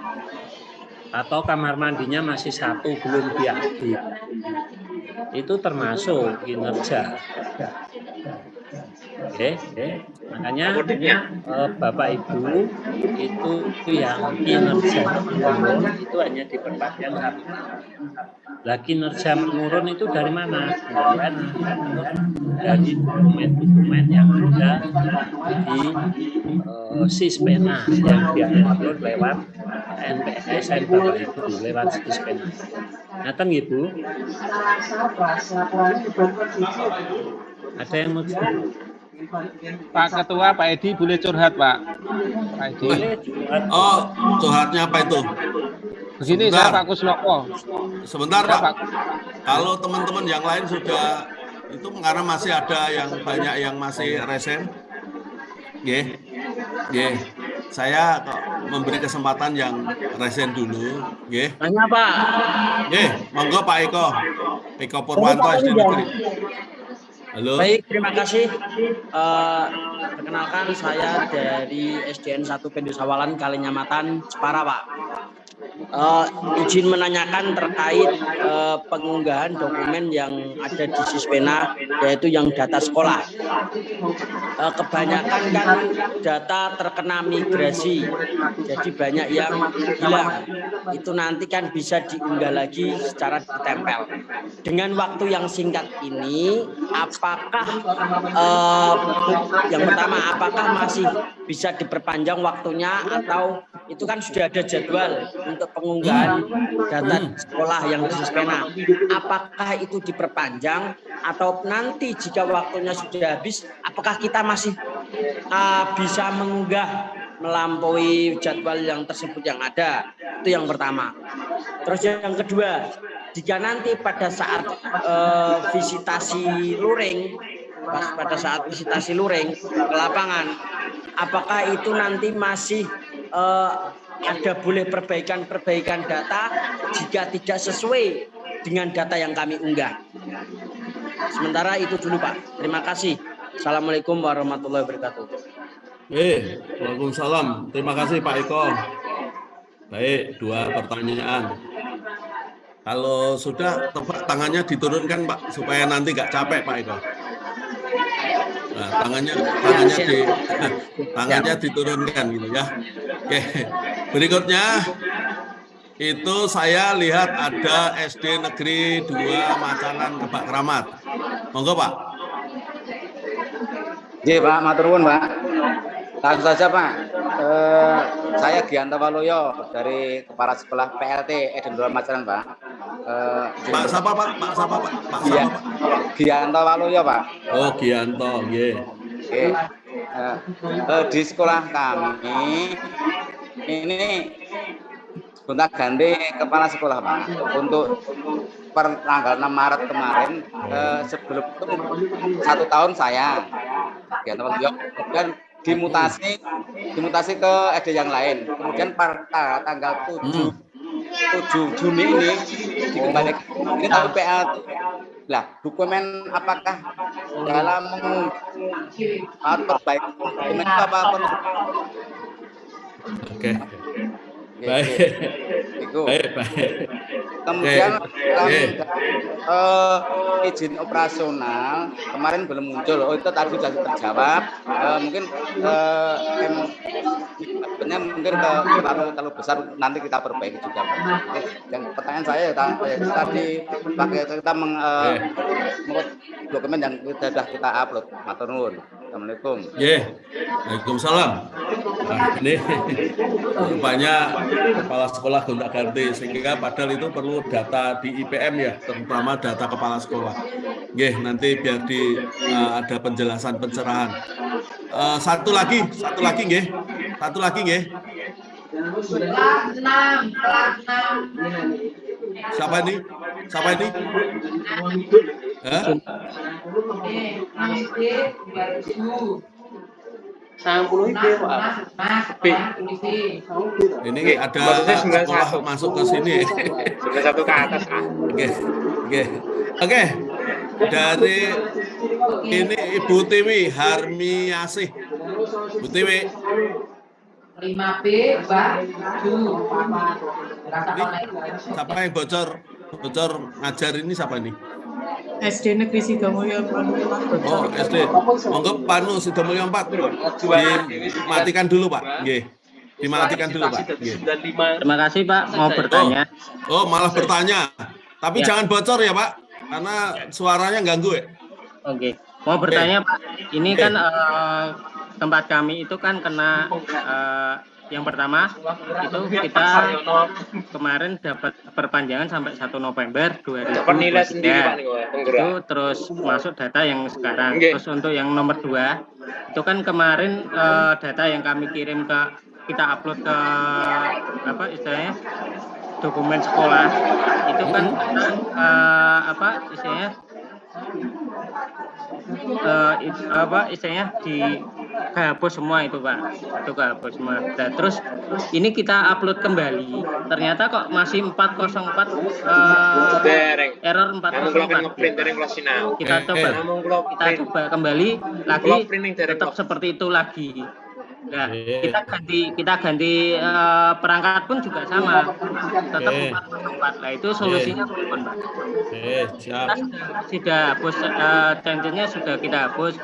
Atau kamar mandinya masih 1 belum diupdate. Itu termasuk kinerja. Oke. Makanya Bapak Ibu itu yang kinerja menurun itu hanya diperpanjang 1 tahun. Lah kinerja menurun itu dari mana? Dari dokumen-dokumen yang ada di Sispena yang diupload lewat NPSN Bapak Ibu lewat Sispena. Ngaten nggih Bu? Ada yang mau Pak Ketua, Pak Edi boleh curhat, Pak. Pak Edi. Oh, curhatnya apa itu? Begini, saya Pak Kusnoko. Sebentar, Pak. Kalau teman-teman yang lain sudah itu karena masih ada yang banyak yang masih resen. Nggih. Saya memberi kesempatan yang resen dulu, nggih. Tanya, Pak. Nggih, monggo Pak Eko Purwanto SD Negeri. Halo. Baik, terima kasih. Perkenalkan saya dari SDN 1 Pendusawalan Kalinyamatan, Jepara, Pak. Izin menanyakan terkait pengunggahan dokumen yang ada di Sispena, yaitu yang data sekolah. Kebanyakan kan data terkena migrasi, jadi banyak yang hilang. Itu nanti kan bisa diunggah lagi secara ditempel. Dengan waktu yang singkat ini, apakah yang pertama, apakah masih bisa diperpanjang waktunya atau itu kan sudah ada jadwal untuk pengunggahan data sekolah yang di Sispena. Apakah itu diperpanjang atau nanti jika waktunya sudah habis, apakah kita masih bisa mengunggah melampaui jadwal yang tersebut yang ada? Itu yang pertama. Terus yang kedua, jika nanti pada saat visitasi luring, ke lapangan, apakah itu nanti masih ada boleh perbaikan data jika tidak sesuai dengan data yang kami unggah. Sementara itu dulu Pak. Terima kasih. Assalamualaikum warahmatullahi wabarakatuh. Waalaikumsalam. Terima kasih Pak Eko. Baik, 2 pertanyaan. Kalau sudah, tepuk tangannya diturunkan Pak, supaya nanti nggak capek Pak Eko. Nah, tangannya diturunkan gitu ya. Oke, berikutnya itu saya lihat ada SD Negeri 2 Macangan Kebak Keramat. Monggo Pak. Iya Pak, matur nuwun Pak. Langsung saja Pak. Saya Gianto Waluyo dari Kepala Sekolah PLT Eden 2 Macangan Pak. Pak siapa Pak? Pak siapa Pak? Pak siapa Pak? Gianto Waluyo Pak. Oh Gianto, nggih. Di sekolah kami ini gonta ganti kepala sekolah Pak. Untuk per tanggal 6 Maret kemarin, sebelum itu 1 tahun saya Gianto Waluyo, kemudian dimutasi ke SD yang lain. Kemudian tanggal 7 Juni ini dikembalikan. Ini tahu PLT. Lah, dokumen apakah dalam perbaikan dokumen apa? Oke. Baik. Kemudian izin operasional kemarin belum muncul. Oh, itu tadi sudah terjawab. Mungkin mungkin terlalu besar, nanti kita perbaiki juga. Yang pertanyaan saya tadi pakai kita mengurut dokumen yang sudah kita upload. Matur nuwun. Assalamualaikum. Waalaikumsalam. Nah, ini rupanya kepala sekolah gonta-ganti, sehingga padahal itu perlu data di IPM ya, terutama data kepala sekolah. Nanti biar ada penjelasan pencerahan. Satu lagi nggih. Siapa ini? Ini ada sekolah masuk ke sini. 91 ke atas. Oke. Dari ini Ibu Tiwi Harmiasih. Bu Tiwi. 5B, Mbak. Siapa yang bocor ngajar ini siapa nih? SD Negeri Sidomulyo. Oh, SD. Monggo Panu Sidomulyo 4. Dimatikan dulu, Pak. Nggih. Dimatikan dulu, Pak. Nggih. Terima kasih, Pak. Mau bertanya. Oh, malah bertanya. Tapi jangan bocor ya, Pak. Karena suaranya ganggu ya. Oke. Mau bertanya, Pak. Ini kan tempat kami itu kan kena yang pertama itu kita kemarin dapat perpanjangan sampai 1 November 2023. Itu terus masuk data yang sekarang. Terus untuk yang nomor 2 itu kan kemarin data yang kami kirim kita upload ke istilahnya dokumen sekolah itu kan istilahnya kehapus semua itu Pak, itu kehapus semua. Nah, terus ini kita upload kembali, ternyata kok masih 404 error 404. Kita coba kembali lagi, tetap seperti itu lagi. Nah, kita ganti perangkat pun juga sama, tetap 404. Nah, itu solusinya pun Pak. Siap. Sudah hapus, change-nya sudah kita hapus,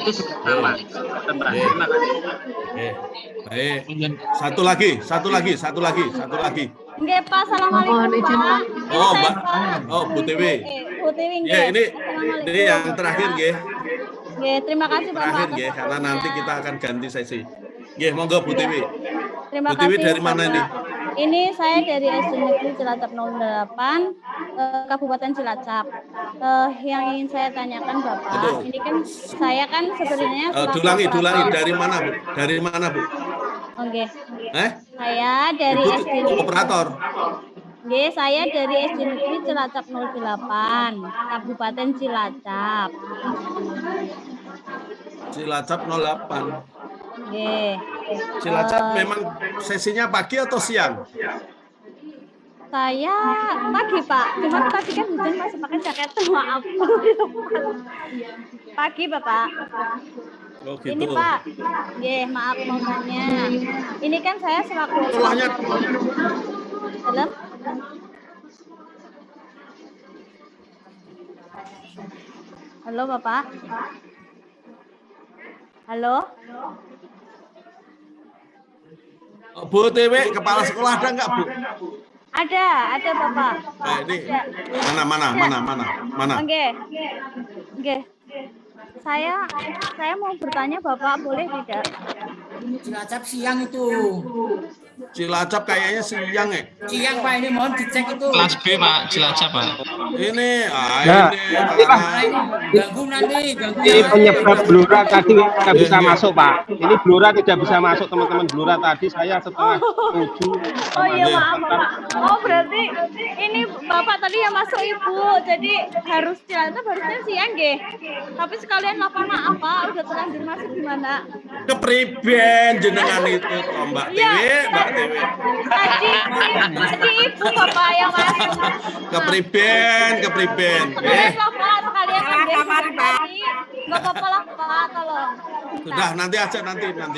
itu sudah sama. Terima kasih. Baik. Satu lagi. Nggih, Pak. Assalamualaikum, Pak. Oh, Mbak. Oh, Bu Tiwi. Bu Tiwi, nggih. Ya, ini yang terakhir, nggih. Nggih, terima kasih Bapak. Terakhir, nggih, karena nanti kita akan ganti sesi. Nggih, monggo Bu Tiwi. Terima Bu Tiwi kasih, dari mana ini? Ini saya dari SD Negeri Cilacap 08, Kabupaten Cilacap. Yang ingin saya tanyakan Bapak, ini kan saya kan sebenarnya Dulangi dari mana, Bu? Oke. Saya dari Ibu, SD Negeri operator. Nggih, saya dari SD Negeri Cilacap 08, Kabupaten Cilacap. Cilacap 08. Nggih. Cilacap memang sesinya pagi atau siang? Saya pagi Pak, cuma tadi kan hujan masih pakai jaket, maaf. Pagi Bapak. Oh, gitu. Ini Pak, maaf mau tanya. Ini kan saya selaku Dalam? Halo Bapak. Halo. Bu TW, kepala sekolah ada nggak Bu? Ada Bapak. Ini mana? Oke. Saya mau bertanya Bapak, boleh tidak? Cilacap siang itu. Cilacap kayaknya siang ya. Siang Pak, ini mohon dicek itu. Kelas B Pak, Cilacap Pak. Ini ganggu nanti. Ini penyebab Blora tadi nggak bisa masuk Pak. Ini Blora tidak bisa masuk teman-teman Blora tadi saya setengah 7. Oh iya maaf Bapak. Oh berarti ini Bapak tadi yang masuk Ibu, jadi harus Cilacap harusnya siang nggih. Tapi sekalian lapor maaf Pak, udah terlanjur masuk gimana? Kepriben jenengan itu Mbak Tiwi, Mbak Tiwi. Tadi Ibu Bapak yang masuk. Kepriben. Sekalian lapor, sekalian ambil tadi. Nggak apa-apa lah Pak, tolong. Sudah nanti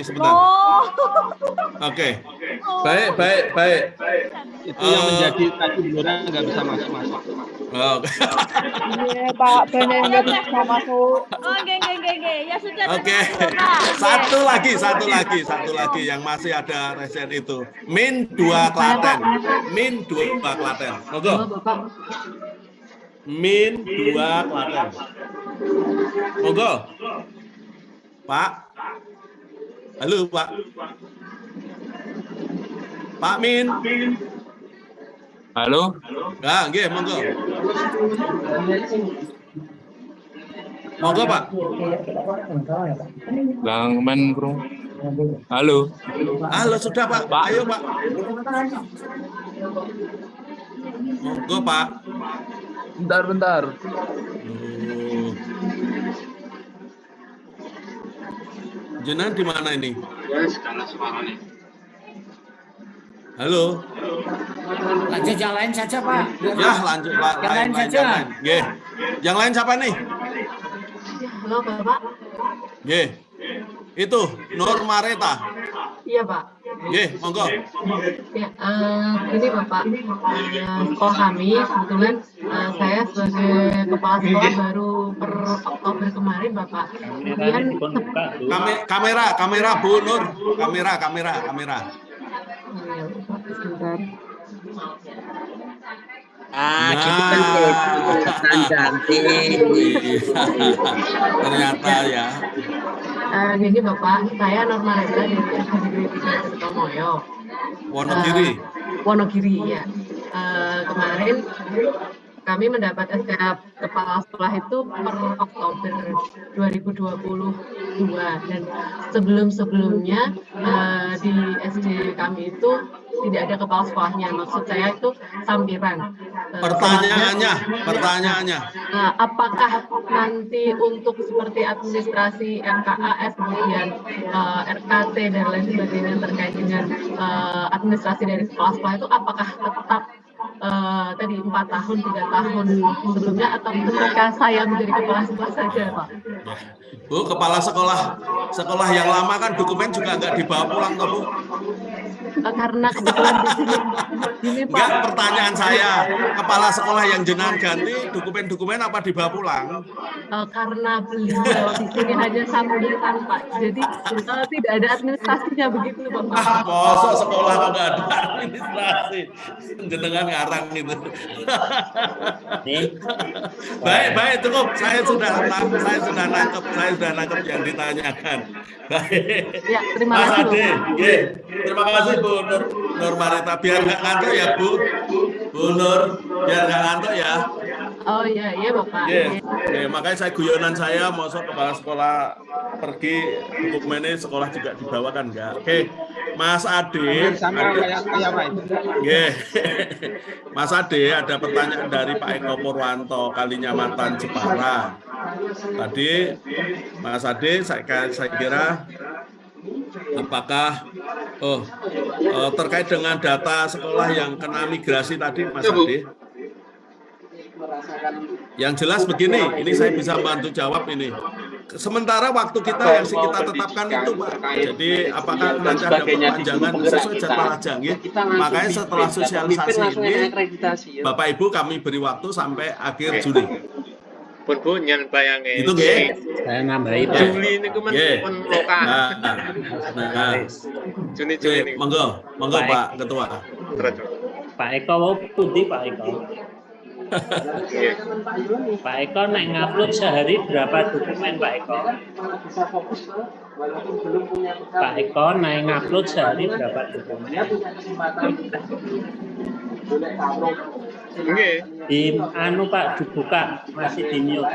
sebentar. Oh. Oke. Baik. Itu yang menjadi tadi Blora nggak bisa masuk. Iya Pak, benar nggak bisa masuk. Oh, ya sudah. Oke. Satu lagi yang masih ada resen itu. Min 2 Klaten. Monggo. Min 2 Klaten. Monggo. Pak. Halo Pak. Pak Min. Halo. Nah, nggih, monggo. Monggo, Pak. Bang Men, Bro. Halo. Halo, sudah, Pak. Ayo, Pak. Monggo, Pak. Bentar. Jenengan di mana ini? Skala suaranya. Halo. Lanjut yang lain saja Pak. Ya, lanjut Pak. Yang lain saja. Nggih. Yang lain siapa nih? Halo Bapak. Nggih. Itu Nur Mareta. Iya Pak. Nggih, monggo. Ya, ini Bapak, sekolah kami kebetulan saya sebagai kepala sekolah baru per Oktober kemarin Bapak. Kemudian kamera Bu Nur, kamera. Sebentar. Gitu kan cantik. Ternyata ya. Jadi Bapak, saya Normareta dari SD 3 Tirtomoyo. Wonogiri ya. Kemarin kami mendapat SK kepala sekolah itu per Oktober 2022 dan sebelumnya di SD kami itu tidak ada kepala sekolahnya. Maksud saya itu sampiran. Pertanyaannya. Apakah nanti untuk seperti administrasi RKAS kemudian RKT dan lain sebagainya terkait dengan administrasi dari kepala sekolah itu apakah tetap tadi 4 tahun, 3 tahun sebelumnya atau ketika saya menjadi kepala sekolah saja, Pak? Bu, kepala sekolah yang lama kan dokumen juga nggak dibawa pulang toh, Bu? Karena kebetulan di sini Pak. Enggak, pertanyaan saya, kepala sekolah yang jenengan ganti dokumen apa dibawa pulang? Karena beliau di sini hanya sambutan Pak, jadi tidak ada administrasinya begitu Bapak. Masa sekolah kok nggak ada administrasi? Jenengan ngarang gitu. Baik, cukup. Saya sudah nangkep yang ditanyakan. Baik. Ya, terima Mas kasih. Ade, terima kasih Bu Nur Mareta. Biar nggak ngantuk ya Bu Nur, biar nggak ngantuk ya. Oh iya Bapak. Makanya saya guyonan saya, masuk kepala sekolah pergi dokumennya sekolah juga dibawakan enggak? Oke, Mas Ade. Mas Ade, ada pertanyaan dari Pak Eko Purwanto, Kalinyamatan Jepara. Tadi Mas Ade saya kira apakah terkait dengan data sekolah yang kena migrasi tadi, Mas Ade? Yang jelas begini, ini saya bisa bantu jawab ini. Sementara waktu kita yang kita tetapkan itu, Pak. Jadi apakah nanti ada perpanjangan sesuai jadwal aja, ya? Makanya setelah sosialisasi ini, Bapak Ibu kami beri waktu sampai akhir Juli. Pun nyen bayangin. Itu nggih. Saya nambahi Pak. Juli niku men lokal. Juni ini. Monggo Pak Ketua. Pak Eko mau pundi Pak Eko? Pak Eko nek ngupload sehari berapa dokumen Pak Eko? Pak Eko nek ngupload sehari berapa dokumen? Di anu Pak dibuka masih di mute.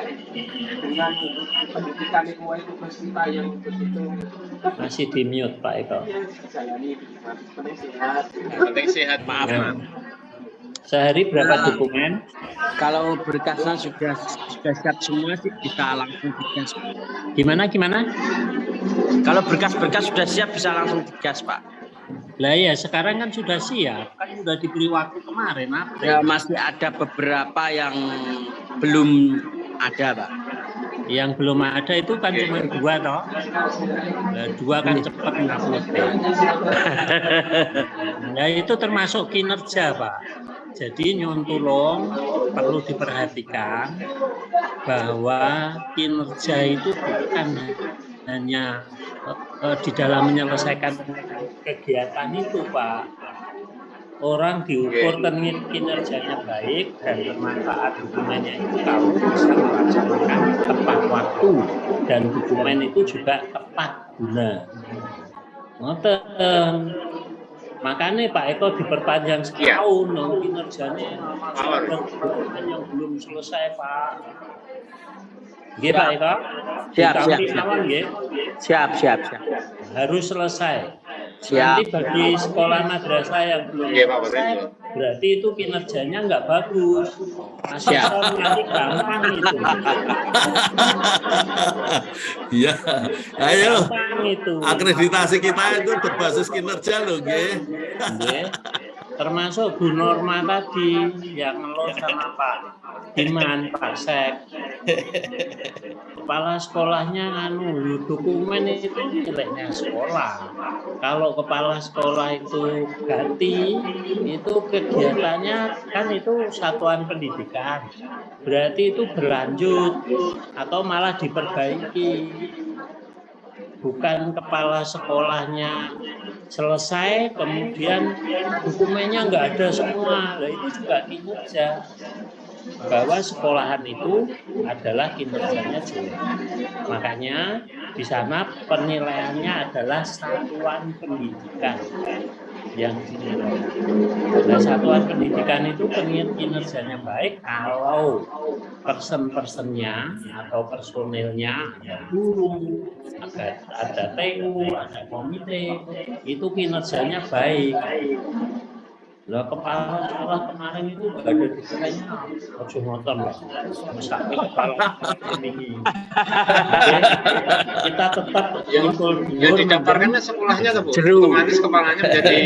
Masih di mute Pak Eko. Penting sehat, maaf. Sehari berapa dokumen? Kalau berkasnya sudah siap semua sih bisa langsung digas. Gimana? Kalau berkas-berkas sudah siap bisa langsung digas, Pak. Lah ya sekarang kan sudah siap, kan sudah diberi waktu kemarin April. Ya masih ada beberapa yang belum ada, Pak. Yang belum ada itu kan cuma 2 toh. Nah, 2 kan cepat nguploadnya. Nah itu termasuk kinerja Pak. Jadi nyontulong perlu diperhatikan bahwa kinerja itu bukan hanya di dalam menyelesaikan kegiatan itu Pak. Orang diukur kinerjanya baik dan bermanfaat dokumennya itu kalau bisa melaksanakan tepat waktu dan dokumen itu juga tepat guna. Ngoten. Makanya Pak Eko diperpanjang setahun, kinerjanya dokumen yang belum selesai Pak. Nggih Pak Eko? Siap. Harus selesai. Siap. Nanti bagi sekolah madrasah yang belum selesai, berarti itu kinerjanya nggak bagus. Asal nanti gampang itu. Iya, ayo. Itu. Akreditasi kita itu berbasis kinerja loh, nggih. Termasuk Bu Norma tadi yang ngeluh sama Pak Diman, Pak Sek. Kepala sekolahnya dokumen itu miliknya sekolah. Kalau kepala sekolah itu ganti, itu kegiatannya kan itu satuan pendidikan. Berarti itu berlanjut atau malah diperbaiki. Bukan kepala sekolahnya selesai, kemudian dokumennya nggak ada semua. Nah, itu juga kinerja. Bahwa sekolahan itu adalah kinerjanya jelek. Makanya di sana penilaiannya adalah satuan pendidikan yang dinilai. Nah, satuan pendidikan itu kinerjanya baik kalau person-personnya atau personilnya ada guru, ada TU, ada komite, itu kinerjanya baik. Lah kepala sekolah kemarin itu nggak ada desainnya, ojo motor lah, sakit kepala ini. Kita tetap yang didaftarkan sekolahnya tuh Bu, otomatis kepalanya menjadi.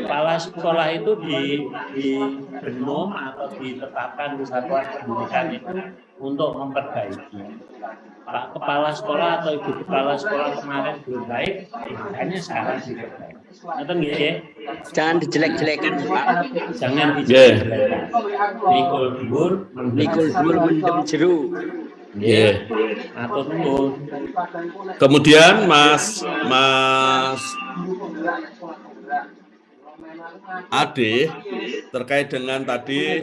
Kepala sekolah itu di benom atau ditetapkan di satuan pendidikan itu untuk memperbaiki. Pak Kepala Sekolah atau Ibu Kepala Sekolah kemarin belum baik, makanya sekarang diperbaiki. Jangan dijelek-jelekan, Pak. Jangan dijelek-jelekan. Mikul dhuwur, mendem jeru. Atur nuwun. Kemudian Mas Ade terkait dengan tadi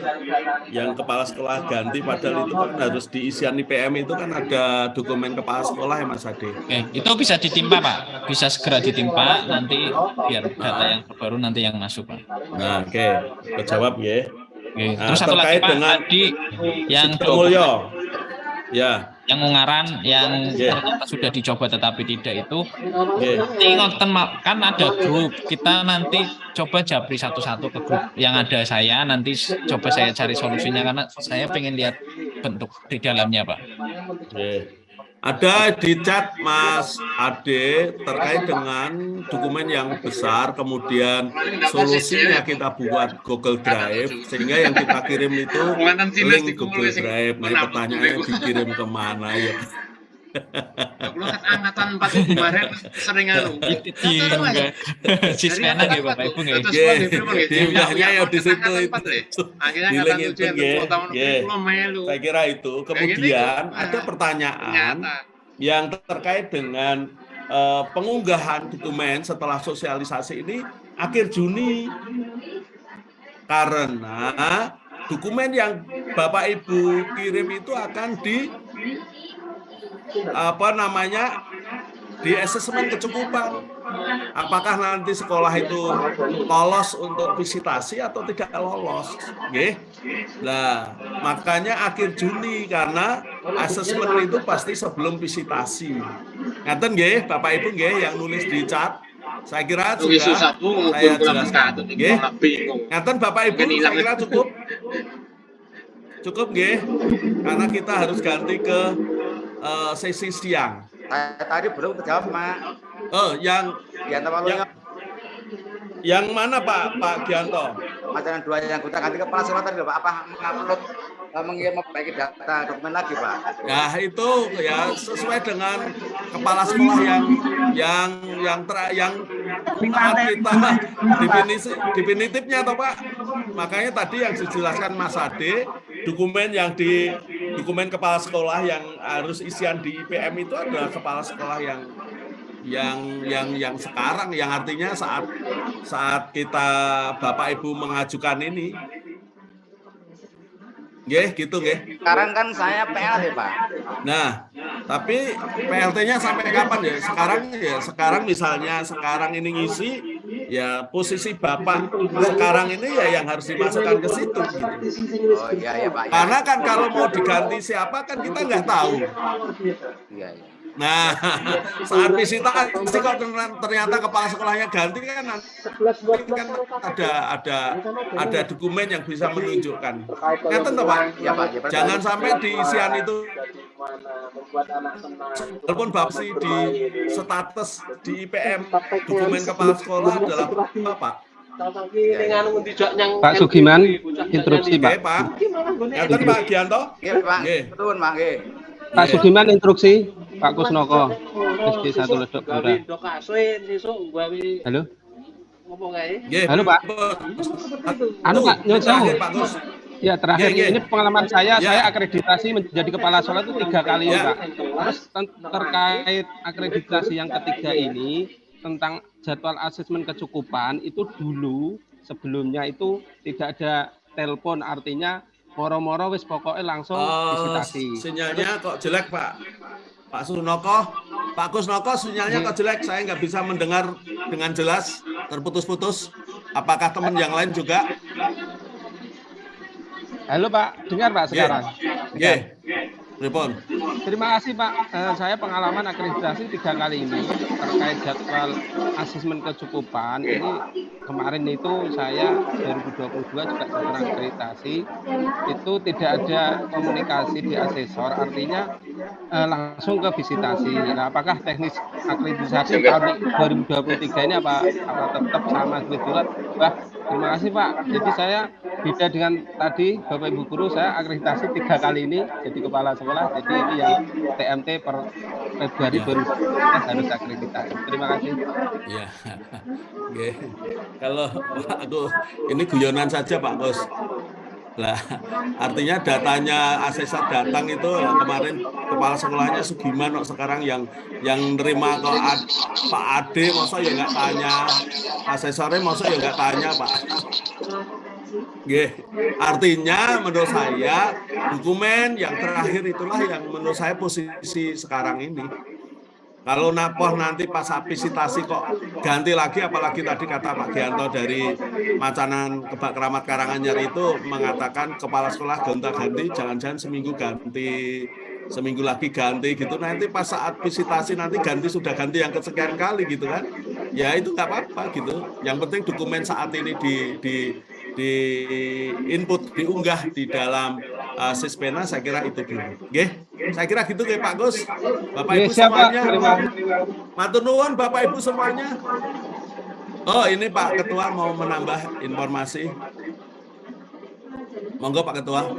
yang kepala sekolah ganti, padahal itu kan harus diisian IPM itu kan ada dokumen kepala sekolah ya Mas Ade. Itu bisa ditimpa Pak, bisa segera ditimpa nanti biar data yang terbaru nanti yang masuk Pak. Nah kejawab ya. Terus satu lagi Pak, tadi yang Mulyo. Ya. Yang Ungaran yang ternyata sudah dicoba tetapi tidak itu, ingoten kan ada grup, kita nanti coba japri satu-satu ke grup yang ada saya, nanti coba saya cari solusinya karena saya pengen lihat bentuk di dalamnya Pak. Ada di chat Mas Ade terkait dengan dokumen yang besar, kemudian solusinya kita buat Google Drive, sehingga yang kita kirim itu link Google Drive. Nah, pertanyaannya dikirim kemana ya? Angkatan 4 kemarin sering anu. Sispena nggih Bapak Ibu nggih. Diunggahnya ya di situ itu. Akhirnya Di link itu nggih. Saya kira itu. Kemudian ada pertanyaan yang terkait dengan pengunggahan dokumen setelah sosialisasi ini akhir Juni. Karena dokumen yang Bapak Ibu kirim itu akan di asesmen kecukupan. Apakah nanti sekolah itu lolos untuk visitasi atau tidak lolos? Nggih. Nah, makanya akhir Juni karena asesmen itu pasti sebelum visitasi. Ngaten nggih, Bapak Ibu nggih yang nulis di chat. Saya kira sudah saya jelaskan. Nggih. Ngaten Bapak Ibu, saya kira cukup. Cukup nggih. Karena kita harus ganti ke sesi siang. Tadi belum terjawab, Mak. Yang mana Pak Gianto? Macam 2 yang kita ganti kepala sekolah tadi, Pak. Apa mengupload memperbaiki data dokumen lagi, Pak? Ya itu ya sesuai dengan kepala sekolah yang kita definitifnya toh Pak. Makanya tadi yang dijelaskan Mas Ade, dokumen kepala sekolah yang harus isian di IPM itu adalah kepala sekolah yang sekarang, yang artinya saat kita Bapak Ibu mengajukan ini. Nggih, gitu nggih. Sekarang kan saya PLT, Pak. Nah, tapi PLT-nya sampai kapan ya? Sekarang misalnya ini ngisi, ya posisi Bapak sekarang ini ya yang harus dimasukkan ke situ. Gitu. Oh iya Pak. Karena kan kalau mau diganti siapa kan kita nggak tahu. Iya. Nah, saat visitasi kok ternyata kepala sekolahnya ganti kan ada dokumen yang bisa menunjukkan. Ngeten toh Pak? Ya, Pak. Jangan sampai di isian itu walaupun Bapsi di status di IPM dokumen kepala sekolah adalah Bapak. Pak Sugiman, instruksi Pak. Pak. Ngeten Pak Gianto? Nggih, Pak. Turun, Pak, nggih. Pak Sugiman instruksi Pak Kusnoko SD 1 Ledok Blora. Halo. Halo Pak. Pak, nyuwun. Ya terakhir ini pengalaman saya akreditasi menjadi kepala sekolah itu 3 kali Pak. Terus terkait akreditasi yang ketiga ini tentang jadwal asesmen kecukupan itu dulu sebelumnya itu tidak ada telepon, artinya moro-moro wis pokoknya langsung visitasi. Sinyalnya kok jelek Pak Sunoko, Pak Kusnoko sinyalnya kok jelek, saya nggak bisa mendengar dengan jelas, terputus-putus. Apakah teman yang lain juga? Halo Pak, dengar Pak sekarang? Iya. Telepon. Terima kasih Pak. Saya pengalaman akreditasi 3 kali ini terkait jadwal asesmen kecukupan. Ini kemarin itu saya 2022 juga sedang akreditasi. Itu tidak ada komunikasi di asesor, artinya langsung ke visitasi. Nah, apakah teknis akreditasi tahun 2023 ini apa tetap sama seperti dulu? Terima kasih Pak. Jadi saya beda dengan tadi Bapak Ibu guru, saya akreditasi 3 kali ini jadi kepala sekolah. Jadi ini yang TMT per Februari 2019 harus akreditasi. Terima kasih. Ya. Oke. Kalau ini guyonan saja Pak Gus. Lah, artinya datanya asesor datang itu kemarin kepala sekolahnya Sugiman sekarang yang nerima kok Pak Ade, masa ya nggak tanya, asesornya masa ya nggak tanya Pak. Artinya menurut saya dokumen yang terakhir itulah yang menurut saya posisi sekarang ini. Kalau nanti pas visitasi kok ganti lagi, apalagi tadi kata Pak Gianto dari Macanan Kebak Keramat Karanganyar itu mengatakan kepala sekolah gonta-ganti, jangan-jangan seminggu ganti, seminggu lagi ganti gitu. Nanti pas saat visitasi nanti sudah ganti yang kesekian kali gitu kan. Ya itu nggak apa-apa gitu. Yang penting dokumen saat ini di input, diunggah di dalam Sispena, saya kira itu dulu. Nggih, saya kira gitu Pak Gus. Bapak Ibu semuanya. Matur nuwun Bapak Ibu semuanya. Oh, ini Pak Ketua mau menambah informasi. Monggo Pak Ketua.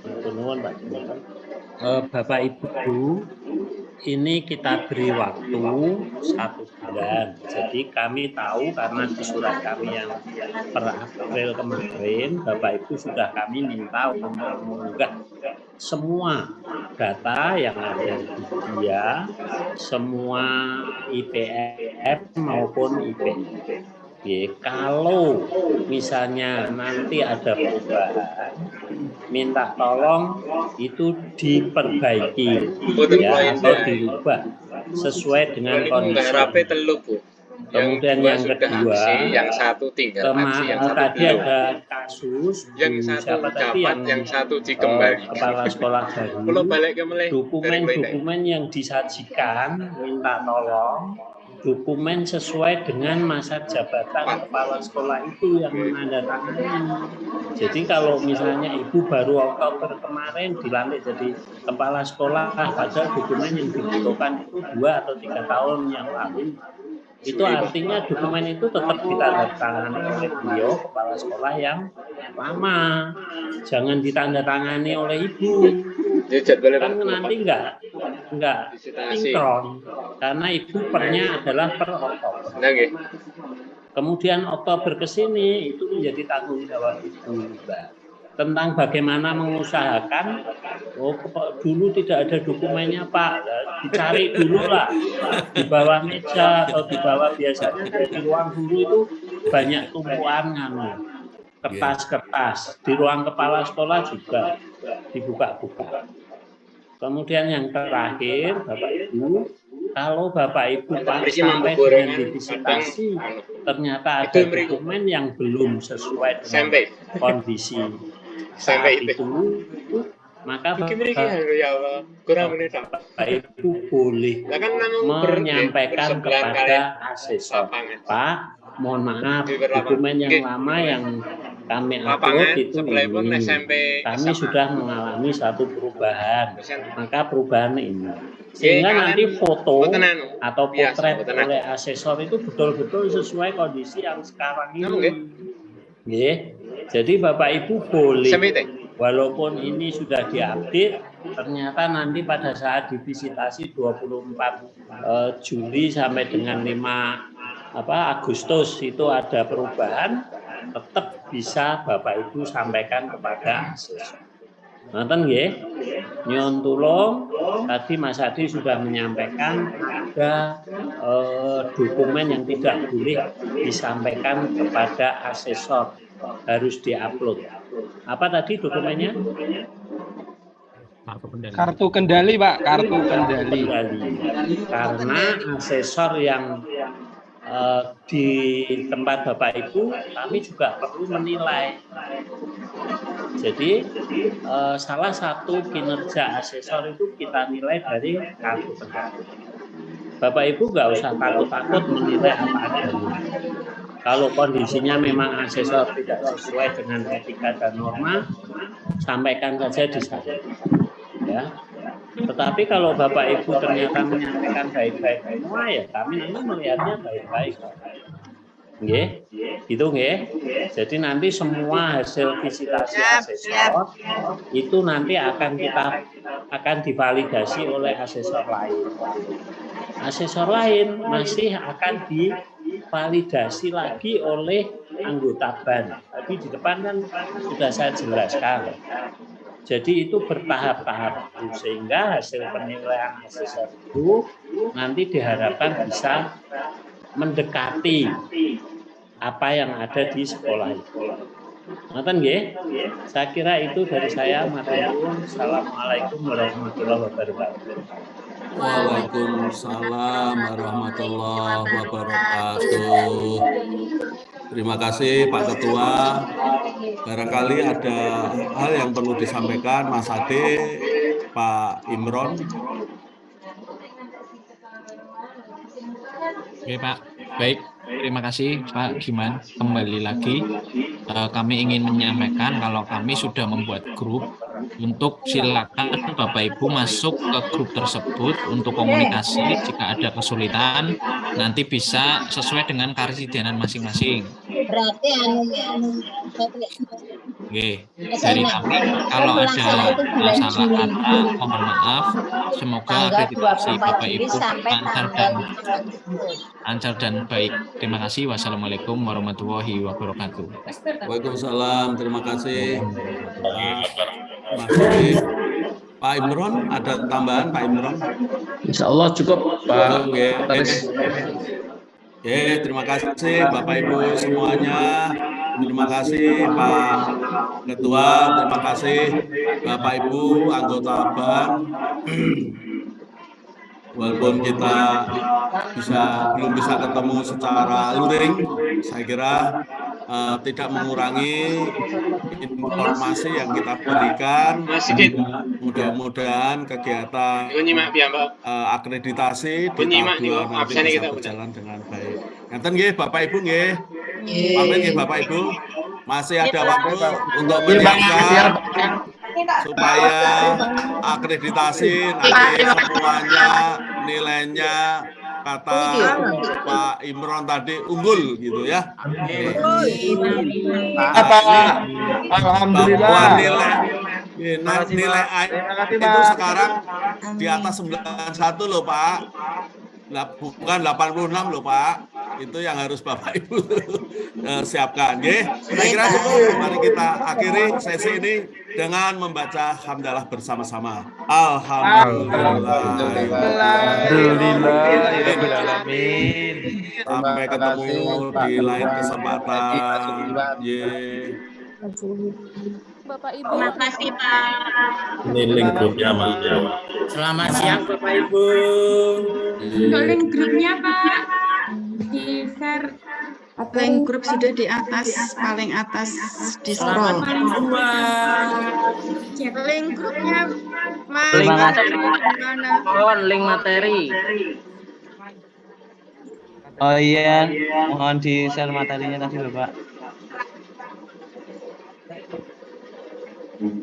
Matur nuwun Pak. Bapak Ibu, ini kita beri waktu 1 bulan. Jadi kami tahu karena di surat kami yang per April kemarin, Bapak Ibu sudah kami minta untuk mengunggah semua data yang ada di dia, semua IPF maupun IPM. Kalau misalnya nanti ada perubahan, minta tolong itu diperbaiki ya, atau dirubah sesuai dengan kondisi. Kemudian yang kedua, yang satu tinggal aksi, yang satu tadi belum. ada kasus Yang satu siapa tadi dapat, yang satu dikembalikan. kepala sekolah baru, dokumen-dokumen yang disajikan minta tolong dokumen sesuai dengan masa jabatan kepala sekolah itu yang menandatangani. Jadi kalau misalnya ibu baru Oktober kemarin dilantik jadi kepala sekolah, padahal dokumen yang dibutuhkan itu 2 atau 3 tahun yang lalu, itu artinya dokumen itu tetap ditandatangani oleh beliau kepala sekolah yang lama, jangan ditandatangani oleh ibu. Kan nanti enggak sinkron karena ibu pernya adalah per Oktober. Kemudian Oktober ke sini itu menjadi tanggung jawab ibu, Mbak. Tentang bagaimana mengusahakan, dulu tidak ada dokumennya Pak, dicari dulu lah di bawah meja atau di bawah, biasanya di ruang guru itu banyak tumpuan kertas-kertas, di ruang kepala sekolah juga dibuka-buka. Kemudian yang terakhir, Bapak Ibu, kalau Bapak Ibu sampai dengan divisitasi ternyata ada dokumen yang belum sesuai dengan kondisi saat itu, maka Bapak Ibu boleh menyampaikan kepada asesor, Pak, mohon maaf, dokumen yang lama yang kami upload itu ini, kami sudah mengalami satu perubahan, maka perubahan ini, sehingga nanti foto atau potret oleh asesor itu betul-betul sesuai kondisi yang sekarang ini. Jadi Bapak Ibu boleh, walaupun ini sudah diupdate, ternyata nanti pada saat divisitasi 24 Juli sampai dengan 5 Agustus itu ada perubahan, tetap bisa Bapak Ibu sampaikan kepada asesor. Nonton nggih? Nyuwun tulung, tadi Mas Adi sudah menyampaikan ada dokumen yang tidak boleh disampaikan kepada asesor, harus diupload. Apa tadi dokumennya? Kartu kendali, Pak, kartu kendali. Karena asesor yang di tempat Bapak Ibu, kami juga perlu menilai. Jadi salah satu kinerja asesor itu kita nilai dari kartu kendali. Bapak Ibu nggak usah takut-takut menilai apa adanya. Kalau kondisinya memang asesor tidak sesuai dengan etika dan norma, sampaikan saja di sana. Ya. Tetapi kalau Bapak Ibu ternyata menyampaikan baik-baik semua, ya kami nanti melihatnya baik-baik. Nggih, gitu nggih. Jadi nanti semua hasil visitasi asesor itu nanti akan divalidasi oleh asesor lain. Asesor lain masih akan divalidasi lagi oleh anggota BAN. Tapi di depan kan sudah saya jelaskan. Jadi itu bertahap-tahap, sehingga hasil penilaian asesor itu nanti diharapkan bisa mendekati apa yang ada di sekolah itu. Ngoten nggih? Saya kira itu dari saya. Assalamualaikum warahmatullahi wabarakatuh. Waalaikumsalam warahmatullahi wabarakatuh. Terima kasih Pak Ketua. Barangkali ada hal yang perlu disampaikan Mas Ade, Pak Imron. Oke Pak, baik. Terima kasih Pak Giman. Kembali lagi kami ingin menyampaikan kalau kami sudah membuat grup untuk silakan Bapak Ibu masuk ke grup tersebut untuk komunikasi jika ada kesulitan nanti bisa sesuai dengan karesidenan masing-masing. Berarti Oke, dari kami kalau ada salah kata mohon maaf. Semoga akreditasi Bapak Ibu lancar dan baik. Terima kasih. Wassalamualaikum warahmatullahi wabarakatuh. Waalaikumsalam. Terima kasih. Masih Pak Imron, ada tambahan Pak Imron? Insya Allah cukup Pak. Oke, terima kasih Bapak Ibu semuanya. Terima kasih Pak Ketua, terima kasih Bapak Ibu anggota BAN. Walaupun kita belum bisa ketemu secara luring, saya kira tidak mengurangi informasi yang kita berikan. Mudah-mudahan kegiatan akreditasi di tahap 2 nanti bisa berjalan dengan baik. Ngaten nggih Bapak Ibu nggih. Pamit nggih Bapak Ibu. Masih ada waktu untuk menyiapkan supaya akreditasi nanti semuanya nilainya kata Pak Imron tadi unggul gitu ya. Alhamdulillah. Nilai itu sekarang di atas 91 loh Pak. Bukan 86 loh Pak. Itu yang harus Bapak Ibu siapkan. Saya kira cukup. Mari kita akhiri sesi ini dengan membaca hamdalah bersama-sama. Alhamdulillah. Sampai ketemu di lain kesempatan. Bapak Ibu. Terima kasih Pak. Ini link grupnya Mas. Selamat siang Bapak Ibu. Link grupnya Pak di-share. Link grup sudah di atas, paling atas di scroll. Link grupnya mana? Link materi. Oh iya, mohon di-share materinya tadi loh Pak. Ini